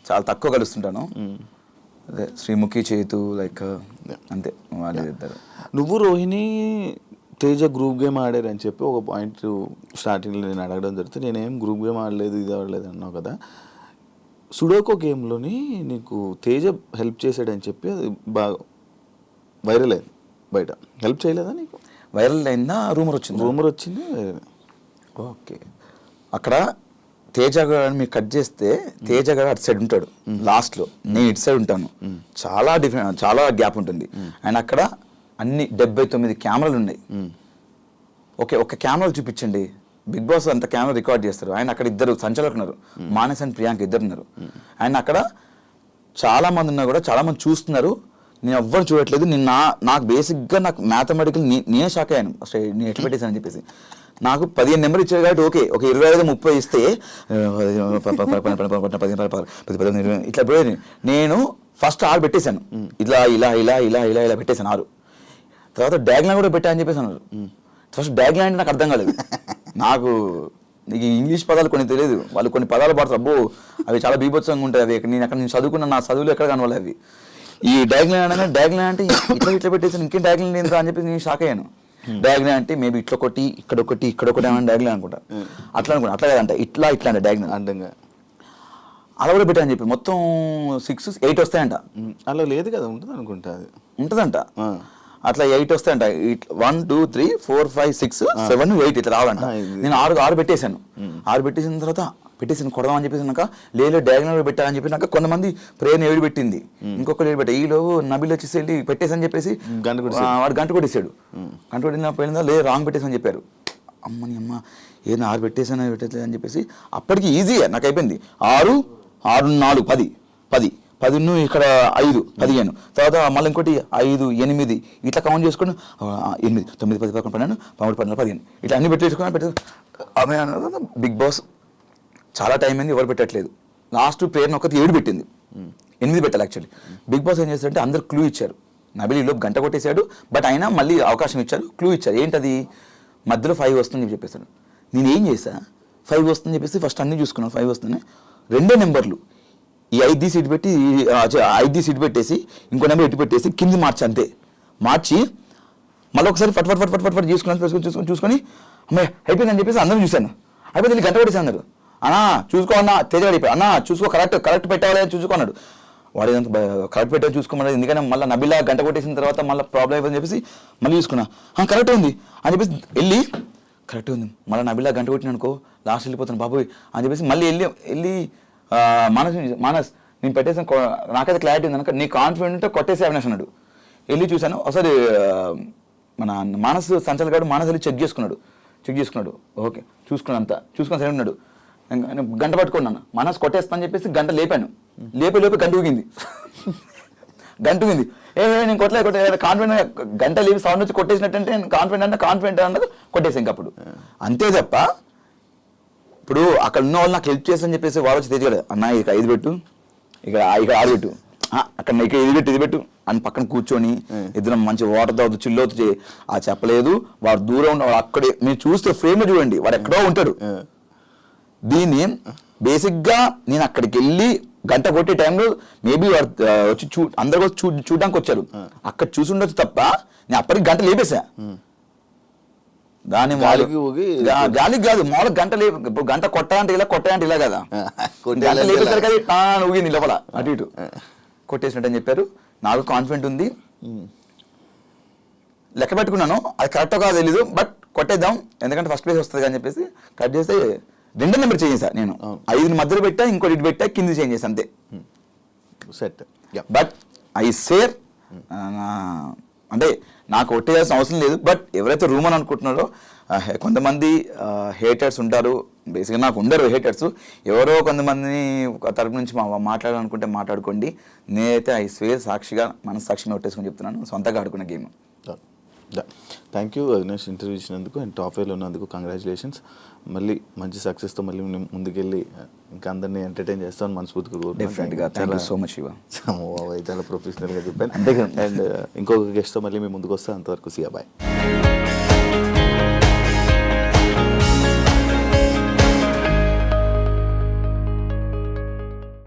చాలా తక్కువ కలుస్తుంటాను. అదే శ్రీముఖి, చేతు లైక్ అంతే వాళ్ళే చెప్తారు. నువ్వు రోహిణి తేజ గ్రూప్ గేమ్ ఆడారని చెప్పి ఒక పాయింట్ స్టార్టింగ్లో నేను అడగడం జరిగితే నేనేం గ్రూప్ గేమ్ ఆడలేదు, ఇది ఆడలేదు అన్నావు కదా. సుడోకో గేమ్లోని నీకు తేజ హెల్ప్ చేశాడని చెప్పి అది బాగా వైరల్ అయింది. బయట హెల్ప్ చేయలేదా నీకు? వైరల్ అయిందా? రూమర్ వచ్చింది. ఓకే, అక్కడ తేజ గారు మీరు కట్ చేస్తే తేజ గారు అటు సైడ్ ఉంటాడు లాస్ట్లో, నేను ఇటు సైడ్ ఉంటాను. చాలా డిఫరెంట్, చాలా గ్యాప్ ఉంటుంది. అండ్ అక్కడ అన్ని 79 కెమెరాలు ఉన్నాయి. ఓకే, ఒక కెమెరాలు చూపించండి. బిగ్ బాస్ అంత కెమెరా రికార్డ్ చేస్తారు. ఆయన అక్కడ 2 సంచాలకులు ఉన్నారు, మానస్ అండ్ ప్రియాంక 2 ఉన్నారు. అండ్ అక్కడ చాలా మంది ఉన్నా కూడా చాలా మంది చూస్తున్నారు. నేను ఎవ్వరు చూడట్లేదు. నాకు బేసిక్గా నాకు మ్యాథమెటికల్ నేనే షాక్ అయ్యాను. అసలు నేను ఎట్లా పెట్టేశాను అని చెప్పేసి. నాకు 15 నెంబర్ ఇచ్చారు కాబట్టి ఓకే, ఒక 25-30 ఇస్తే 15 ఇట్లా పోయేది. నేను ఫస్ట్ 6 పెట్టేశాను. ఇలా ఇలా ఇలా ఇలా ఇలా ఇలా పెట్టేశాను 6. తర్వాత డ్యాగ్లైన్ కూడా పెట్టా అని చెప్పేసి అన్నారు. ఫస్ట్ డ్యాగ్లైన్ అంటే నాకు అర్థం కాలేదు. నాకు నీకు ఇంగ్లీష్ పదాలు కొన్ని తెలియదు, వాళ్ళు కొన్ని పదాలు పడతారు. అబ్బో అవి చాలా బీభత్సంగా ఉంటాయి. అవి నేను చదువుకున్న నా చదువులు ఎక్కడ కనవాలి అవి. ఈ డ్యాగ్లైన్ అంటే ఇట్లా పెట్టేసాను, ఇంకేం డ్యాగ్లైన్ ఏంటో అని చెప్పి నేను షాక్ అయ్యాను. డ్యాగ్లైన్ అంటే మేబీ ఇట్లా ఒకటి ఇక్కడ ఒకటి ఏమైనా డ్యాగ్లైన్ అనుకుంటా. అట్లా కాదంట, ఇట్లా అంటే డ్యాగ్లైన్ అంటంగా అలా కూడా పెట్టా అని చెప్పి మొత్తం 6-8 వస్తాయంట. అలా లేదు కదా, ఉంటుంది అనుకుంటా. అది ఉంటుందంట. అట్లా 8 వస్తాయంట. 1 2 3 4 5 6 7 8 ఇట్లా రావాలంట. నేను ఆరు పెట్టేశాను. 6 పెట్టేసిన తర్వాత పెట్టేసాను కొడదామని చెప్పేసినాక లేదు డయాగ్నల్ పెట్టాలని చెప్పి నాకు కొంతమంది ప్రేయర్ 7 పెట్టింది, ఇంకొకరు 7 పెట్టా. ఈలో నబిల్ వచ్చేసి వెళ్ళి పెట్టేసని చెప్పేసి వాడు గంట కొట్టేసాడు. గంట కొట్టిన పోయిందా లేదు రాంగ్ పెట్టేసని చెప్పారు. అమ్మని అమ్మ ఏదైనా 6 పెట్టేసాను పెట్టేది అని చెప్పేసి అప్పటికి ఈజీగా నాకు అయిపోయింది. 6 6 4 10 10 10 ఇక్కడ 5 15 తర్వాత మళ్ళీ ఇంకోటి 5 8 ఇట్లా కౌంట్ చేసుకుని 8 9 10 11 12 13 14 15 ఇట్లా అన్ని పెట్టేసుకుని ఆమె బిగ్ బాస్ చాలా టైం అయింది ఎవరు పెట్టట్లేదు. లాస్ట్ ప్రేయర్ ఒకటి 7 పెట్టింది, 8 పెట్టాలి యాక్చువల్లీ. బిగ్ బాస్ ఏం చేస్తారంటే అందరు క్లూ ఇచ్చారు. నబిల్ ఈలోపు గంట కొట్టేశాడు, బట్ అయినా మళ్ళీ అవకాశం ఇచ్చారు, క్లూ ఇచ్చారు. ఏంటది మధ్యలో 5 వస్తుందని చెప్పేసాడు. నేను ఏం చేశా 5 వస్తుందని చెప్పేసి ఫస్ట్ అన్నీ చూసుకున్నాను. 5 వస్తుంది, 2 నెంబర్లు ఈ 5 సీట్ పెట్టి 5 సీట్ పెట్టేసి ఇంకో నెంబర్ ఎటు పెట్టేసి కింది మార్చి అంతే మార్చి మళ్ళీ ఒకసారి ఫట్ ఫట్ ఫట్ ఫట్ ఫట్ చూసుకొని అమ్మాయి అయిపోయిందని చెప్పేసి అందరూ చూశాను. అయిపోతే వీళ్ళు గంట కొట్టేసి అన్నారు. అన్నా చూసుకో అన్న తేజ అయిపోయి అన్నా చూసుకో కరెక్ట్ పెట్టాలి అని చూసుకున్నాడు. వాడు ఏదంతా కరెక్ట్ పెట్టాలి చూసుకోమన్నాడు. ఎందుకంటే మళ్ళీ నబిలా గంట కొట్టేసిన తర్వాత మళ్ళీ ప్రాబ్లం అయిపోయిందని చెప్పేసి మళ్ళీ చూసుకున్నా. కరెక్ట్ ఉంది అని చెప్పేసి వెళ్ళి కరెక్ట్ ఉంది మళ్ళీ నబిలా గంట కొట్టిన అనుకో లాస్ట్ వెళ్ళిపోతాను బాబోయ్ అని చెప్పేసి మళ్ళీ వెళ్ళి మానస్ నేను పెట్టేసాను నాకైతే క్లారిటీ ఉంది కనుక నీ కాన్ఫిడెంట్ ఉంటే కొట్టేసి అవినాష్ అన్నాడు. వెళ్ళి చూశాను ఒకసారి మన మానస్ సంచల్ గారు మానస్ వెళ్ళి చెక్ చేసుకున్నాడు. ఓకే చూసుకుని అంతా చూసుకొని సరే ఉన్నాడు. గంట పట్టుకున్నాను మనసు కొట్టేస్తాను చెప్పేసి గంట లేపాను. లేపి గంట ఊగింది. నేను కొట్టలే కాన్ఫిడెంట్ గంట లేపి సౌండ్ వచ్చి కొట్టేసినట్టంటే కాన్ఫిడెంట్ అన్నది కొట్టేసాను ఇంక అప్పుడు. అంతే తప్ప ఇప్పుడు అక్కడ ఉన్న వాళ్ళు నాకు హెల్ప్ చేస్తాను చెప్పేసి వాడు వచ్చి తెచ్చాడు. అన్న ఇక 5 పెట్టు, ఇక్కడ 6 పెట్టు, అక్కడ ఇక్కడ ఇది పెట్టు అని పక్కన కూర్చొని ఇద్దరం మంచి వాటర్ తాగుతూ చిల్లవుతూ చెప్పలేదు. వాడు దూరం ఉన్న వాడు అక్కడే మీరు చూస్తే ఫ్రేమ్ చూడండి వాడు ఎక్కడో ఉంటాడు. దీన్ని బేసిక్గా నేను అక్కడికి వెళ్ళి గంట కొట్టే టైంలో మేబీ వచ్చి అందరు చూడడానికి వచ్చారు. అక్కడ చూసి ఉండొచ్చు తప్ప నేను అప్పటికి గంట లేపేసా. దాని గాలికి కాదు మామూలుగా గంట ఇప్పుడు గంట కొట్టాలంటే ఇలా కదా గంట లేపేసారు కదా ఊగింది లోపల అటు ఇటు కొట్టేసినట్టు అని చెప్పారు. నాకు కాన్ఫిడెంట్ ఉంది, లెక్క పెట్టుకున్నాను. అది కరెక్టో కాదో తెలీదు, బట్ కొట్టేద్దాం ఎందుకంటే ఫస్ట్ ప్లేస్ వస్తుంది అని చెప్పేసి కట్ చేస్తే 2 నెంబర్ చేంజ్ చేశా నేను. 5 మధ్యలో పెట్టా, ఇంకోటి ఇటు పెట్టా, కింద చేంజ్ చేశా అంతే సెట్. బట్ ఐ సేర్ అంటే నాకు ఒట్టేయాల్సిన అవసరం లేదు. బట్ ఎవరైతే రూమ్ అని అనుకుంటున్నారో కొంతమంది హేటర్స్ ఉంటారు. బేసిక్గా నాకు ఉండరు హేటర్స్, ఎవరో కొంతమందిని తరపు నుంచి మాట్లాడాలనుకుంటే మాట్లాడుకోండి. నేనైతే ఐ స్వేర్ సాక్షిగా మనస్సాక్షిగా ఒట్టేసుకొని చెప్తున్నాను, సొంతగా ఆడుకున్న game. Thank you Avinash interview ఇచ్చినందుకు అండ్ టాప్ 5లో ఉన్నందుకు కంగ్రాచులేషన్స్. మళ్ళీ మంచి సక్సెస్తో మళ్ళీ ముందుకెళ్ళి ఇంకా అందరినీ ఎంటర్టైన్ చేస్తామని మనస్ఫూర్తిగా డెఫినెట్గా. Thank you so much Shiva. చాలా ప్రొఫెషనల్గా చెప్పాను. అండ్ ఇంకొక గెస్ట్తో మళ్ళీ మేము ముందుకు వస్తాం. అంతవరకు సియా బాయ్.